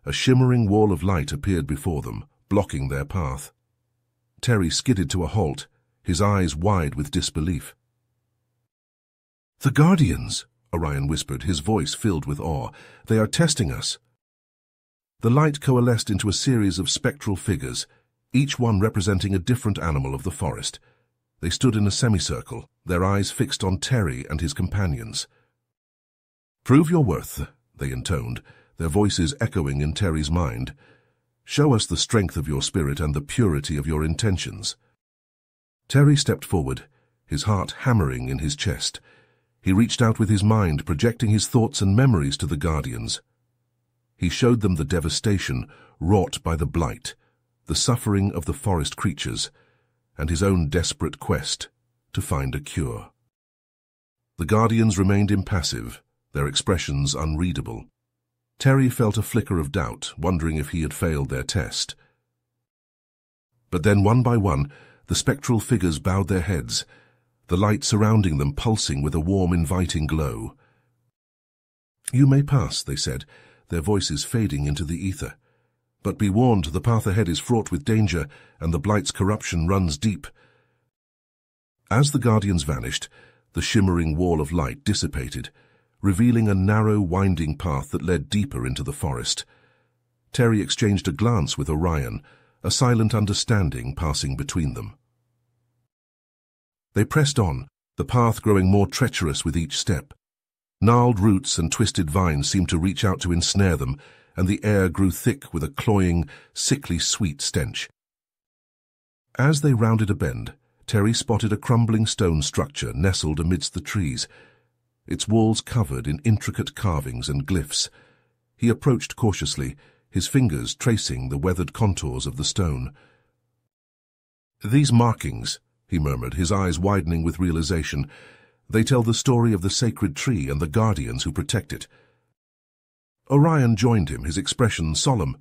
a shimmering wall of light appeared before them, blocking their path. Terry skidded to a halt, his eyes wide with disbelief. "The Guardians," Orion whispered, his voice filled with awe. "They are testing us." The light coalesced into a series of spectral figures, each one representing a different animal of the forest. They stood in a semicircle, their eyes fixed on Terry and his companions. "Prove your worth," they intoned, their voices echoing in Terry's mind. "Show us the strength of your spirit and the purity of your intentions." Terry stepped forward, his heart hammering in his chest. He reached out with his mind, projecting his thoughts and memories to the Guardians. He showed them the devastation wrought by the blight, the suffering of the forest creatures, and his own desperate quest to find a cure. The Guardians remained impassive, their expressions unreadable. Terry felt a flicker of doubt, wondering if he had failed their test. But then, one by one, the spectral figures bowed their heads, the light surrounding them pulsing with a warm, inviting glow. "You may pass," they said, their voices fading into the ether. "But be warned, the path ahead is fraught with danger, and the blight's corruption runs deep." As the Guardians vanished, the shimmering wall of light dissipated, revealing a narrow, winding path that led deeper into the forest. Terry exchanged a glance with Orion, a silent understanding passing between them. They pressed on, the path growing more treacherous with each step. Gnarled roots and twisted vines seemed to reach out to ensnare them, and the air grew thick with a cloying, sickly sweet stench. As they rounded a bend, Terry spotted a crumbling stone structure nestled amidst the trees, its walls covered in intricate carvings and glyphs. He approached cautiously, his fingers tracing the weathered contours of the stone. "These markings," he murmured, his eyes widening with realization, "they tell the story of the sacred tree and the Guardians who protect it." Orion joined him, his expression solemn.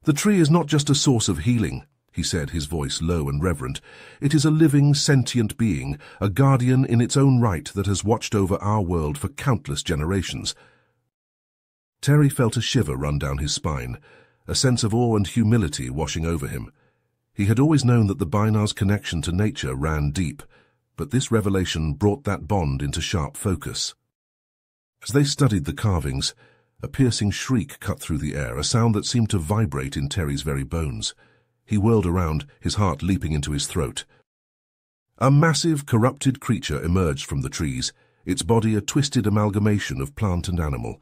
"The tree is not just a source of healing," he said, his voice low and reverent. "It is a living, sentient being, a guardian in its own right that has watched over our world for countless generations." Terry felt a shiver run down his spine, a sense of awe and humility washing over him. He had always known that the Binar's connection to nature ran deep, but this revelation brought that bond into sharp focus. As they studied the carvings, a piercing shriek cut through the air, a sound that seemed to vibrate in Terry's very bones. He whirled around, his heart leaping into his throat. A massive, corrupted creature emerged from the trees, its body a twisted amalgamation of plant and animal.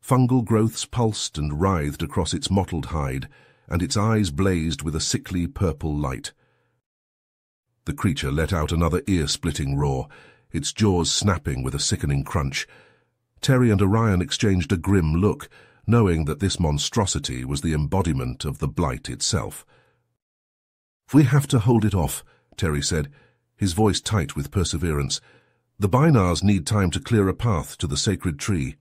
Fungal growths pulsed and writhed across its mottled hide, and its eyes blazed with a sickly purple light. The creature let out another ear-splitting roar, its jaws snapping with a sickening crunch. Terry and Orion exchanged a grim look, knowing that this monstrosity was the embodiment of the blight itself. "We have to hold it off," Terry said, his voice tight with perseverance. "The Binars need time to clear a path to the sacred tree."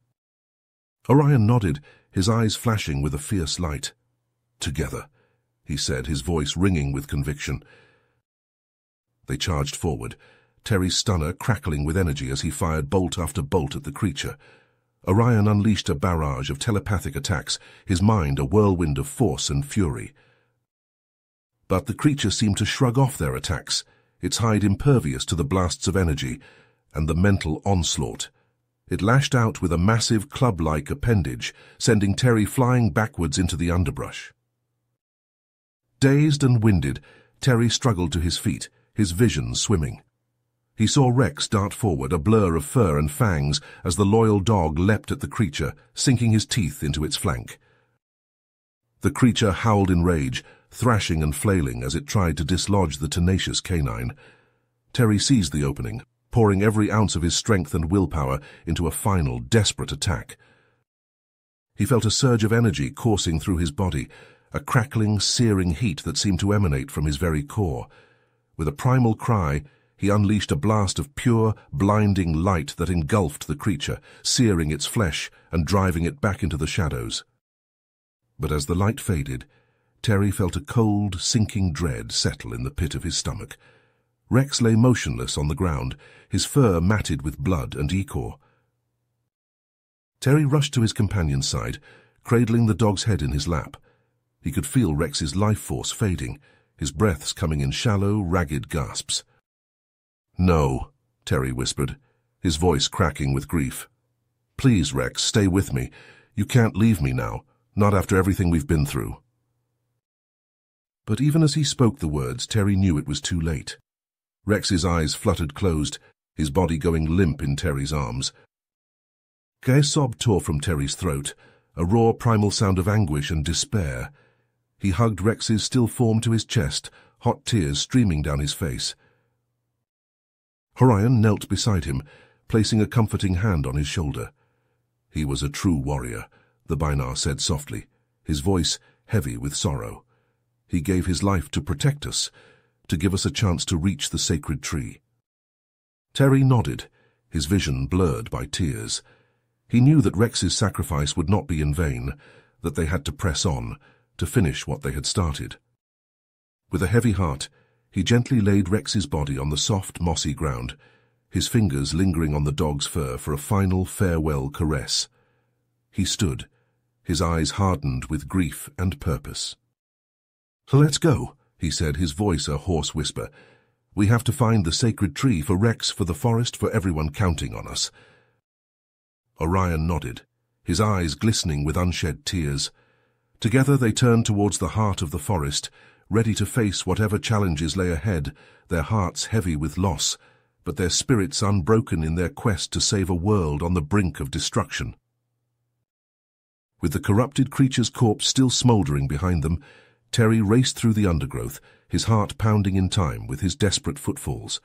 Orion nodded, his eyes flashing with a fierce light. "Together," he said, his voice ringing with conviction. They charged forward, Terry's stunner crackling with energy as he fired bolt after bolt at the creature. Orion unleashed a barrage of telepathic attacks, his mind a whirlwind of force and fury. But the creature seemed to shrug off their attacks, its hide impervious to the blasts of energy and the mental onslaught. It lashed out with a massive club-like appendage, sending Terry flying backwards into the underbrush. Dazed and winded, Terry struggled to his feet, his vision swimming. He saw Rex dart forward, a blur of fur and fangs, as the loyal dog leapt at the creature, sinking his teeth into its flank. The creature howled in rage, thrashing and flailing as it tried to dislodge the tenacious canine. Terry seized the opening, pouring every ounce of his strength and willpower into a final, desperate attack. He felt a surge of energy coursing through his body, a crackling, searing heat that seemed to emanate from his very core. With a primal cry, he unleashed a blast of pure, blinding light that engulfed the creature, searing its flesh and driving it back into the shadows. But as the light faded, Terry felt a cold, sinking dread settle in the pit of his stomach. Rex lay motionless on the ground, his fur matted with blood and ichor. Terry rushed to his companion's side, cradling the dog's head in his lap. He could feel Rex's life force fading, his breaths coming in shallow, ragged gasps. "No," Terry whispered, his voice cracking with grief. "Please, Rex, stay with me. You can't leave me now, not after everything we've been through." But even as he spoke the words, Terry knew it was too late. Rex's eyes fluttered closed, his body going limp in Terry's arms. A sob tore from Terry's throat, a raw primal sound of anguish and despair. He hugged Rex's still form to his chest, hot tears streaming down his face. Orion knelt beside him, placing a comforting hand on his shoulder. "He was a true warrior," the Bynarr said softly, his voice heavy with sorrow. "He gave his life to protect us, to give us a chance to reach the sacred tree." Terry nodded, his vision blurred by tears. He knew that Rex's sacrifice would not be in vain, that they had to press on, to finish what they had started. With a heavy heart, he gently laid Rex's body on the soft, mossy ground, his fingers lingering on the dog's fur for a final farewell caress. He stood, his eyes hardened with grief and purpose. "Let's go," he said, his voice a hoarse whisper. "We have to find the sacred tree for Rex, for the forest, for everyone counting on us." Orion nodded, his eyes glistening with unshed tears. Together they turned towards the heart of the forest, ready to face whatever challenges lay ahead, their hearts heavy with loss, but their spirits unbroken in their quest to save a world on the brink of destruction. With the corrupted creature's corpse still smouldering behind them, Terry raced through the undergrowth, his heart pounding in time with his desperate footfalls.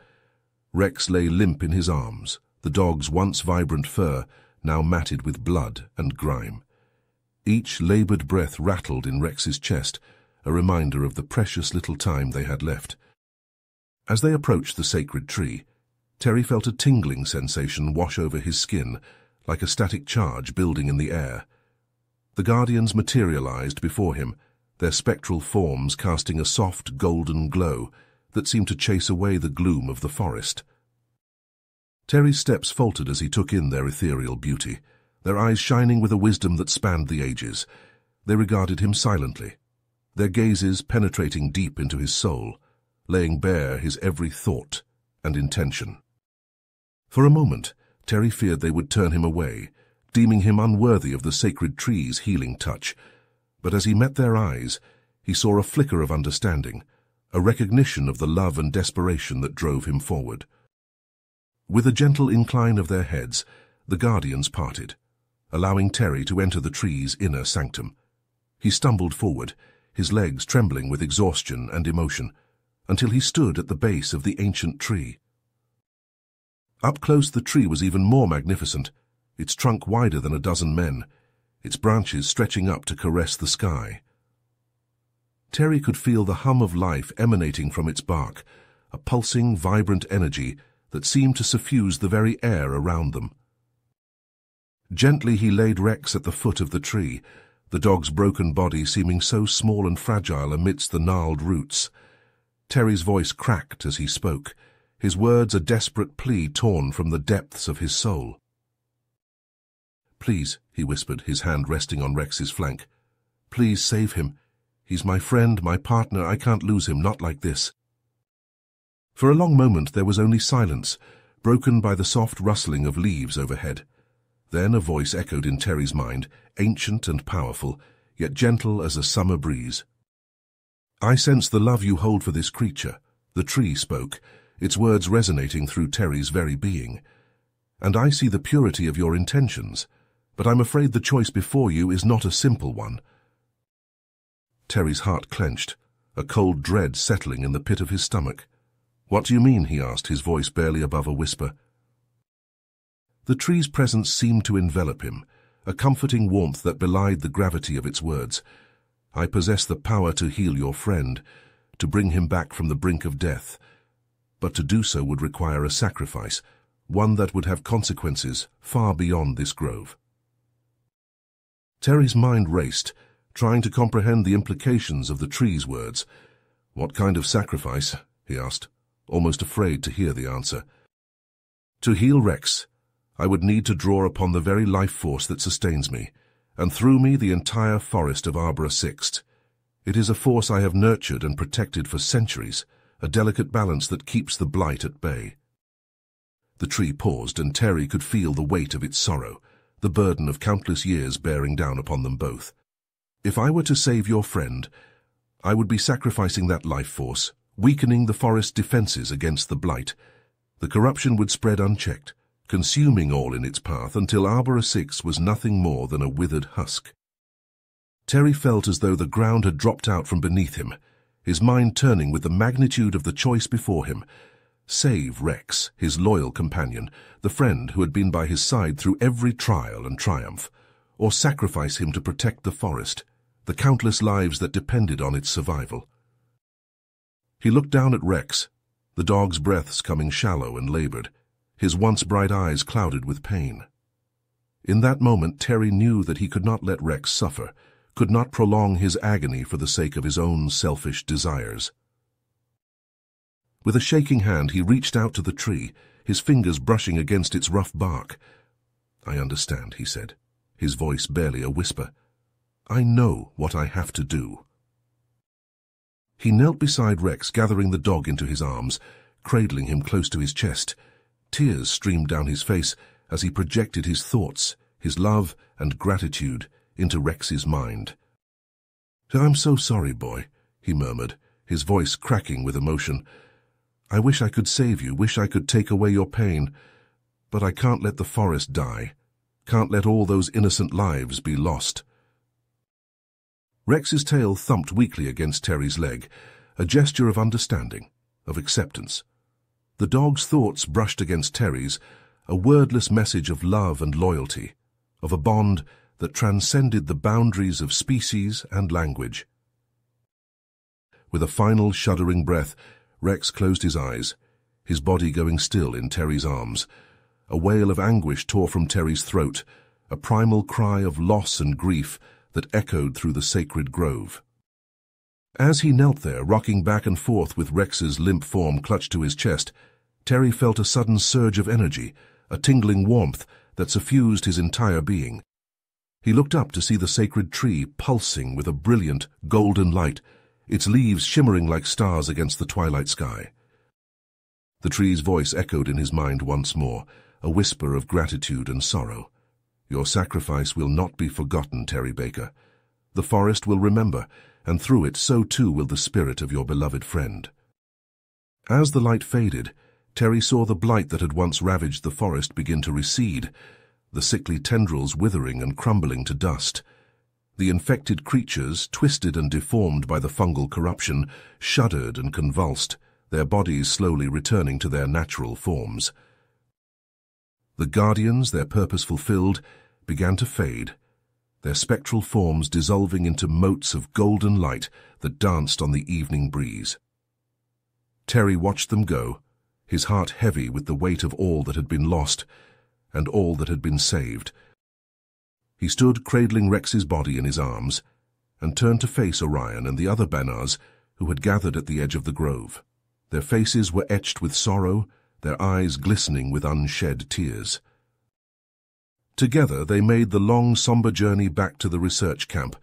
Rex lay limp in his arms, the dog's once vibrant fur now matted with blood and grime. Each labored breath rattled in Rex's chest, a reminder of the precious little time they had left. As they approached the sacred tree, Terry felt a tingling sensation wash over his skin, like a static charge building in the air. The guardians materialized before him, their spectral forms casting a soft golden glow that seemed to chase away the gloom of the forest. Terry's steps faltered as he took in their ethereal beauty, their eyes shining with a wisdom that spanned the ages. They regarded him silently, their gazes penetrating deep into his soul, laying bare his every thought and intention. For a moment, Terry feared they would turn him away, deeming him unworthy of the sacred tree's healing touch. But as he met their eyes, he saw a flicker of understanding, a recognition of the love and desperation that drove him forward. With a gentle incline of their heads, the guardians parted, allowing Terry to enter the tree's inner sanctum. He stumbled forward, his legs trembling with exhaustion and emotion, until he stood at the base of the ancient tree. Up close, the tree was even more magnificent, its trunk wider than a dozen men, its branches stretching up to caress the sky. Terry could feel the hum of life emanating from its bark, a pulsing, vibrant energy that seemed to suffuse the very air around them. Gently he laid Rex at the foot of the tree, the dog's broken body seeming so small and fragile amidst the gnarled roots. Terry's voice cracked as he spoke, his words a desperate plea torn from the depths of his soul. "Please," he whispered, his hand resting on Rex's flank. "Please save him. He's my friend, my partner. I can't lose him, not like this." For a long moment there was only silence, broken by the soft rustling of leaves overhead. Then a voice echoed in Terry's mind, ancient and powerful, yet gentle as a summer breeze. "I sense the love you hold for this creature," the tree spoke, its words resonating through Terry's very being. "And I see the purity of your intentions, but I'm afraid the choice before you is not a simple one." Terry's heart clenched, a cold dread settling in the pit of his stomach. "What do you mean?" he asked, his voice barely above a whisper. The tree's presence seemed to envelop him, a comforting warmth that belied the gravity of its words. "I possess the power to heal your friend, to bring him back from the brink of death. But to do so would require a sacrifice, one that would have consequences far beyond this grove." Terry's mind raced, trying to comprehend the implications of the tree's words. "What kind of sacrifice?" he asked, almost afraid to hear the answer. "To heal Rex, I would need to draw upon the very life force that sustains me, and through me the entire forest of Arbor Sixt. It is a force I have nurtured and protected for centuries, a delicate balance that keeps the blight at bay." The tree paused, and Terry could feel the weight of its sorrow, the burden of countless years bearing down upon them both. "If I were to save your friend, I would be sacrificing that life force, weakening the forest's defenses against the blight. The corruption would spread unchecked, consuming all in its path until Arbor Sixt was nothing more than a withered husk." Terry felt as though the ground had dropped out from beneath him, his mind turning with the magnitude of the choice before him. Save Rex, his loyal companion, the friend who had been by his side through every trial and triumph, or sacrifice him to protect the forest, the countless lives that depended on its survival. He looked down at Rex, the dog's breaths coming shallow and labored, his once bright eyes clouded with pain. In that moment Terry knew that he could not let Rex suffer, could not prolong his agony for the sake of his own selfish desires. With a shaking hand he reached out to the tree, his fingers brushing against its rough bark. "I understand," he said, his voice barely a whisper. "I know what I have to do." He knelt beside Rex, gathering the dog into his arms, cradling him close to his chest. Tears streamed down his face as he projected his thoughts, his love and gratitude, into Rex's mind. "I'm so sorry, boy," he murmured, his voice cracking with emotion. "I wish I could save you, wish I could take away your pain, but I can't let the forest die, can't let all those innocent lives be lost." Rex's tail thumped weakly against Terry's leg, a gesture of understanding, of acceptance. The dog's thoughts brushed against Terry's, a wordless message of love and loyalty, of a bond that transcended the boundaries of species and language. With a final shuddering breath, Rex closed his eyes, his body going still in Terry's arms. A wail of anguish tore from Terry's throat, a primal cry of loss and grief that echoed through the sacred grove. As he knelt there, rocking back and forth with Rex's limp form clutched to his chest, Terry felt a sudden surge of energy, a tingling warmth that suffused his entire being. He looked up to see the sacred tree pulsing with a brilliant, golden light, its leaves shimmering like stars against the twilight sky. The tree's voice echoed in his mind once more, a whisper of gratitude and sorrow. "Your sacrifice will not be forgotten, Terry Baker. The forest will remember, and through it so too will the spirit of your beloved friend." As the light faded, Terry saw the blight that had once ravaged the forest begin to recede, the sickly tendrils withering and crumbling to dust. The infected creatures, twisted and deformed by the fungal corruption, shuddered and convulsed, their bodies slowly returning to their natural forms. The guardians, their purpose fulfilled, began to fade, their spectral forms dissolving into motes of golden light that danced on the evening breeze. Terry watched them go, his heart heavy with the weight of all that had been lost and all that had been saved. He stood cradling Rex's body in his arms and turned to face Orion and the other Banars, who had gathered at the edge of the grove. Their faces were etched with sorrow, their eyes glistening with unshed tears. Together they made the long, somber journey back to the research camp,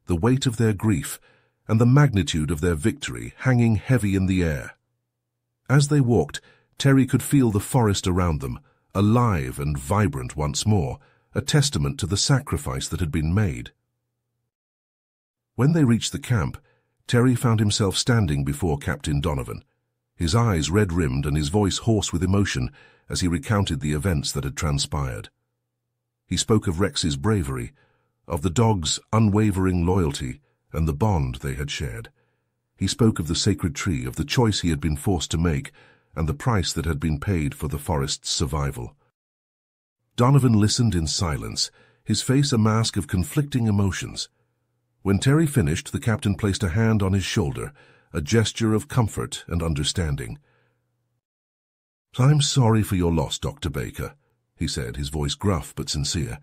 the weight of their grief and the magnitude of their victory hanging heavy in the air. As they walked, Terry could feel the forest around them, alive and vibrant once more, a testament to the sacrifice that had been made. When they reached the camp, Terry found himself standing before Captain Donovan, his eyes red-rimmed and his voice hoarse with emotion as he recounted the events that had transpired. He spoke of Rex's bravery, of the dog's unwavering loyalty and the bond they had shared. He spoke of the sacred tree, of the choice he had been forced to make, and the price that had been paid for the forest's survival. Donovan listened in silence, his face a mask of conflicting emotions. When Terry finished, the captain placed a hand on his shoulder, a gesture of comfort and understanding. "I'm sorry for your loss, Dr. Baker," he said, his voice gruff but sincere.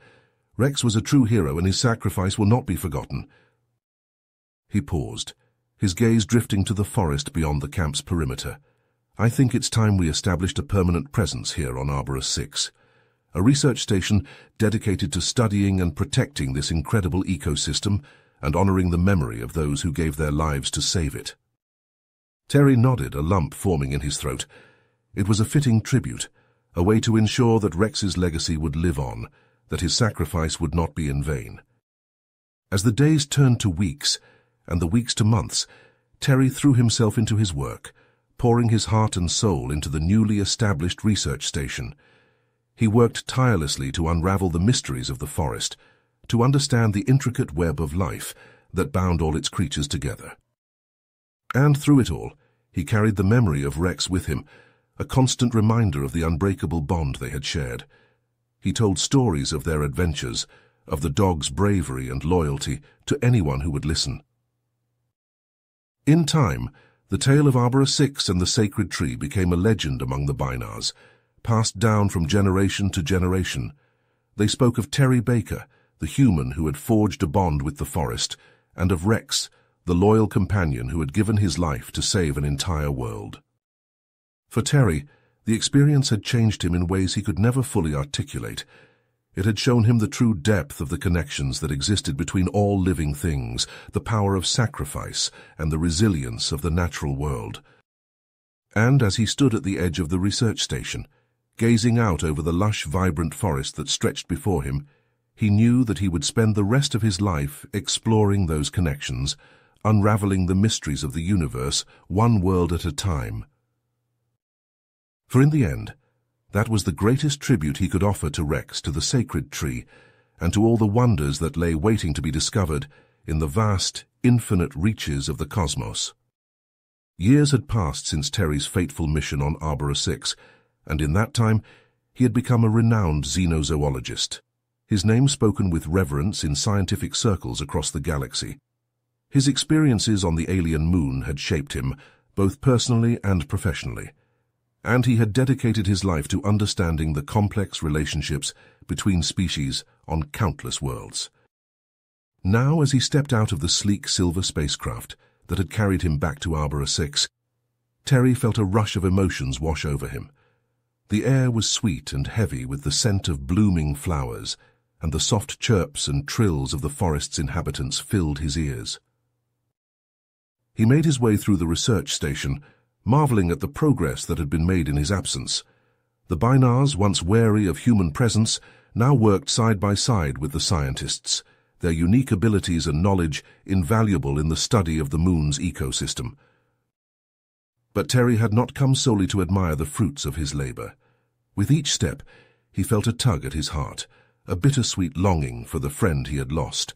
"Rex was a true hero, and his sacrifice will not be forgotten." He paused, his gaze drifting to the forest beyond the camp's perimeter. "I think it's time we established a permanent presence here on Arboris 6, a research station dedicated to studying and protecting this incredible ecosystem and honoring the memory of those who gave their lives to save it." Terry nodded, a lump forming in his throat. It was a fitting tribute, a way to ensure that Rex's legacy would live on, that his sacrifice would not be in vain. As the days turned to weeks, and the weeks to months, Terry threw himself into his work, pouring his heart and soul into the newly established research station. He worked tirelessly to unravel the mysteries of the forest, to understand the intricate web of life that bound all its creatures together. And through it all, he carried the memory of Rex with him, a constant reminder of the unbreakable bond they had shared. He told stories of their adventures, of the dog's bravery and loyalty to anyone who would listen. In time, the tale of Arboris 6 and the sacred tree became a legend among the Bynars, passed down from generation to generation. They spoke of Terry Baker, the human who had forged a bond with the forest, and of Rex, the loyal companion who had given his life to save an entire world. For Terry, the experience had changed him in ways he could never fully articulate. It had shown him the true depth of the connections that existed between all living things, the power of sacrifice, and the resilience of the natural world. And as he stood at the edge of the research station, gazing out over the lush, vibrant forest that stretched before him, he knew that he would spend the rest of his life exploring those connections, unraveling the mysteries of the universe, one world at a time. For in the end, that was the greatest tribute he could offer to Rex, to the sacred tree, and to all the wonders that lay waiting to be discovered in the vast, infinite reaches of the cosmos. Years had passed since Terry's fateful mission on Arboris 6, and in that time he had become a renowned xenozoologist, his name spoken with reverence in scientific circles across the galaxy. His experiences on the alien moon had shaped him, both personally and professionally, and he had dedicated his life to understanding the complex relationships between species on countless worlds. Now, as he stepped out of the sleek silver spacecraft that had carried him back to Arboris 6, Terry felt a rush of emotions wash over him. The air was sweet and heavy with the scent of blooming flowers, and the soft chirps and trills of the forest's inhabitants filled his ears. He made his way through the research station, marveling at the progress that had been made in his absence. The Bynars, once wary of human presence, now worked side by side with the scientists, their unique abilities and knowledge invaluable in the study of the moon's ecosystem. But Terry had not come solely to admire the fruits of his labor. With each step, he felt a tug at his heart, a bittersweet longing for the friend he had lost,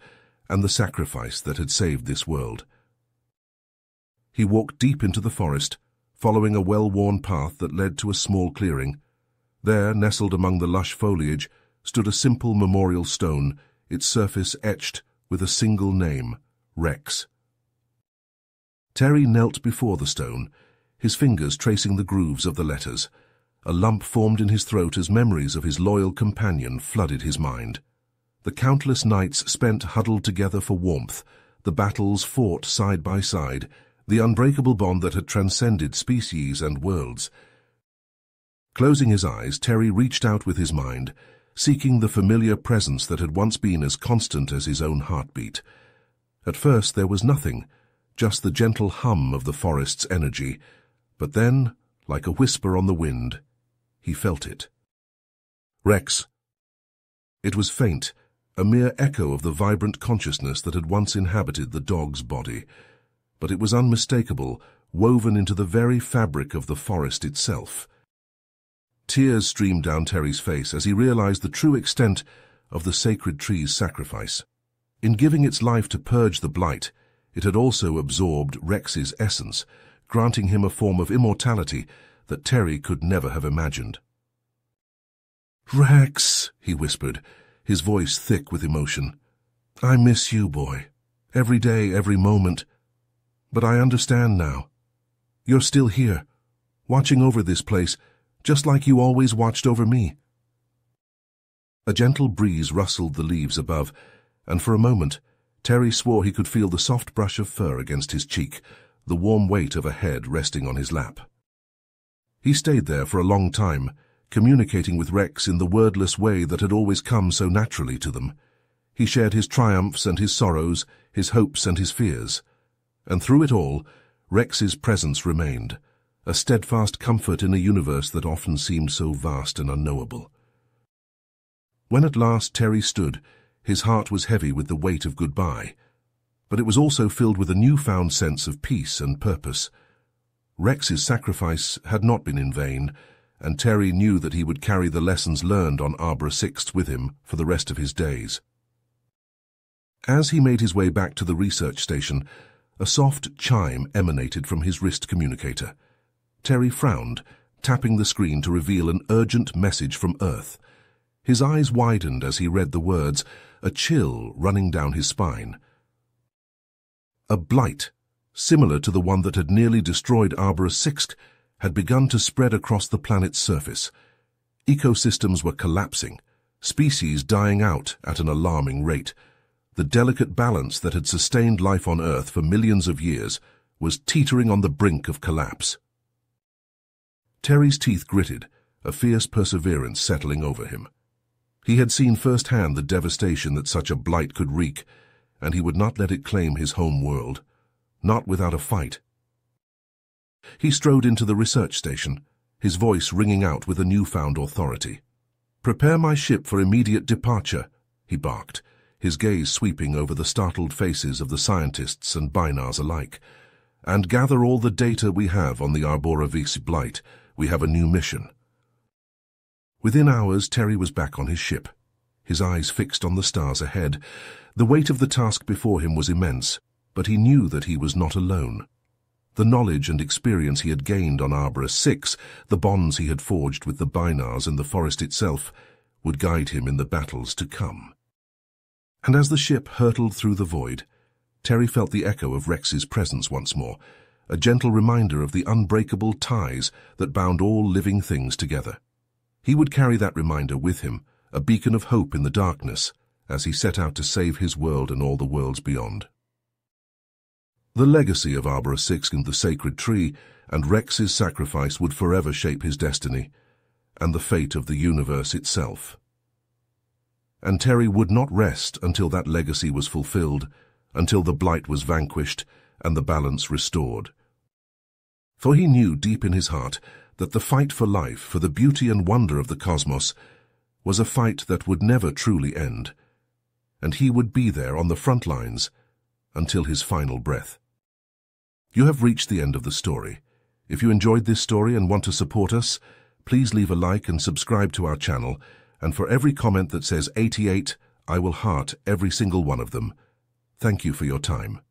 and the sacrifice that had saved this world. He walked deep into the forest, following a well-worn path that led to a small clearing. There, nestled among the lush foliage, stood a simple memorial stone, its surface etched with a single name, Rex. Terry knelt before the stone, his fingers tracing the grooves of the letters. A lump formed in his throat as memories of his loyal companion flooded his mind. The countless nights spent huddled together for warmth, the battles fought side by side, the unbreakable bond that had transcended species and worlds. Closing his eyes, Terry reached out with his mind, seeking the familiar presence that had once been as constant as his own heartbeat. At first there was nothing, just the gentle hum of the forest's energy, but then, like a whisper on the wind, he felt it. Rex. It was faint, a mere echo of the vibrant consciousness that had once inhabited the dog's body, but it was unmistakable, woven into the very fabric of the forest itself. Tears streamed down Terry's face as he realized the true extent of the sacred tree's sacrifice. In giving its life to purge the blight, it had also absorbed Rex's essence, granting him a form of immortality that Terry could never have imagined. "Rex," he whispered, his voice thick with emotion. "I miss you, boy. Every day, every moment. But I understand now. You're still here, watching over this place, just like you always watched over me." A gentle breeze rustled the leaves above, and for a moment, Terry swore he could feel the soft brush of fur against his cheek, the warm weight of a head resting on his lap. He stayed there for a long time, communicating with Rex in the wordless way that had always come so naturally to them. He shared his triumphs and his sorrows, his hopes and his fears. And through it all, Rex's presence remained, a steadfast comfort in a universe that often seemed so vast and unknowable. When at last Terry stood, his heart was heavy with the weight of goodbye, but it was also filled with a newfound sense of peace and purpose. Rex's sacrifice had not been in vain, and Terry knew that he would carry the lessons learned on Arbor 6 with him for the rest of his days. As he made his way back to the research station, a soft chime emanated from his wrist communicator. Terry frowned, tapping the screen to reveal an urgent message from Earth. His eyes widened as he read the words, a chill running down his spine. A blight, similar to the one that had nearly destroyed Arbor 6, had begun to spread across the planet's surface. Ecosystems were collapsing, species dying out at an alarming rate. The delicate balance that had sustained life on Earth for millions of years was teetering on the brink of collapse. Terry's teeth gritted, a fierce perseverance settling over him. He had seen firsthand the devastation that such a blight could wreak, and he would not let it claim his home world, not without a fight. He strode into the research station, his voice ringing out with a newfound authority. "Prepare my ship for immediate departure," he barked, his gaze sweeping over the startled faces of the scientists and Binars alike. "And gather all the data we have on the Arbor 6 blight. We have a new mission." Within hours, Terry was back on his ship, his eyes fixed on the stars ahead. The weight of the task before him was immense, but he knew that he was not alone. The knowledge and experience he had gained on Arbor 6, the bonds he had forged with the Binars and the forest itself, would guide him in the battles to come. And as the ship hurtled through the void, Terry felt the echo of Rex's presence once more, a gentle reminder of the unbreakable ties that bound all living things together. He would carry that reminder with him, a beacon of hope in the darkness, as he set out to save his world and all the worlds beyond. The legacy of Arbor 6 and the sacred tree and Rex's sacrifice would forever shape his destiny, and the fate of the universe itself. And Terry would not rest until that legacy was fulfilled, until the blight was vanquished and the balance restored. For he knew deep in his heart that the fight for life, for the beauty and wonder of the cosmos, was a fight that would never truly end, and he would be there on the front lines until his final breath. You have reached the end of the story. If you enjoyed this story and want to support us, please leave a like and subscribe to our channel, and for every comment that says 88, I will heart every single one of them. Thank you for your time.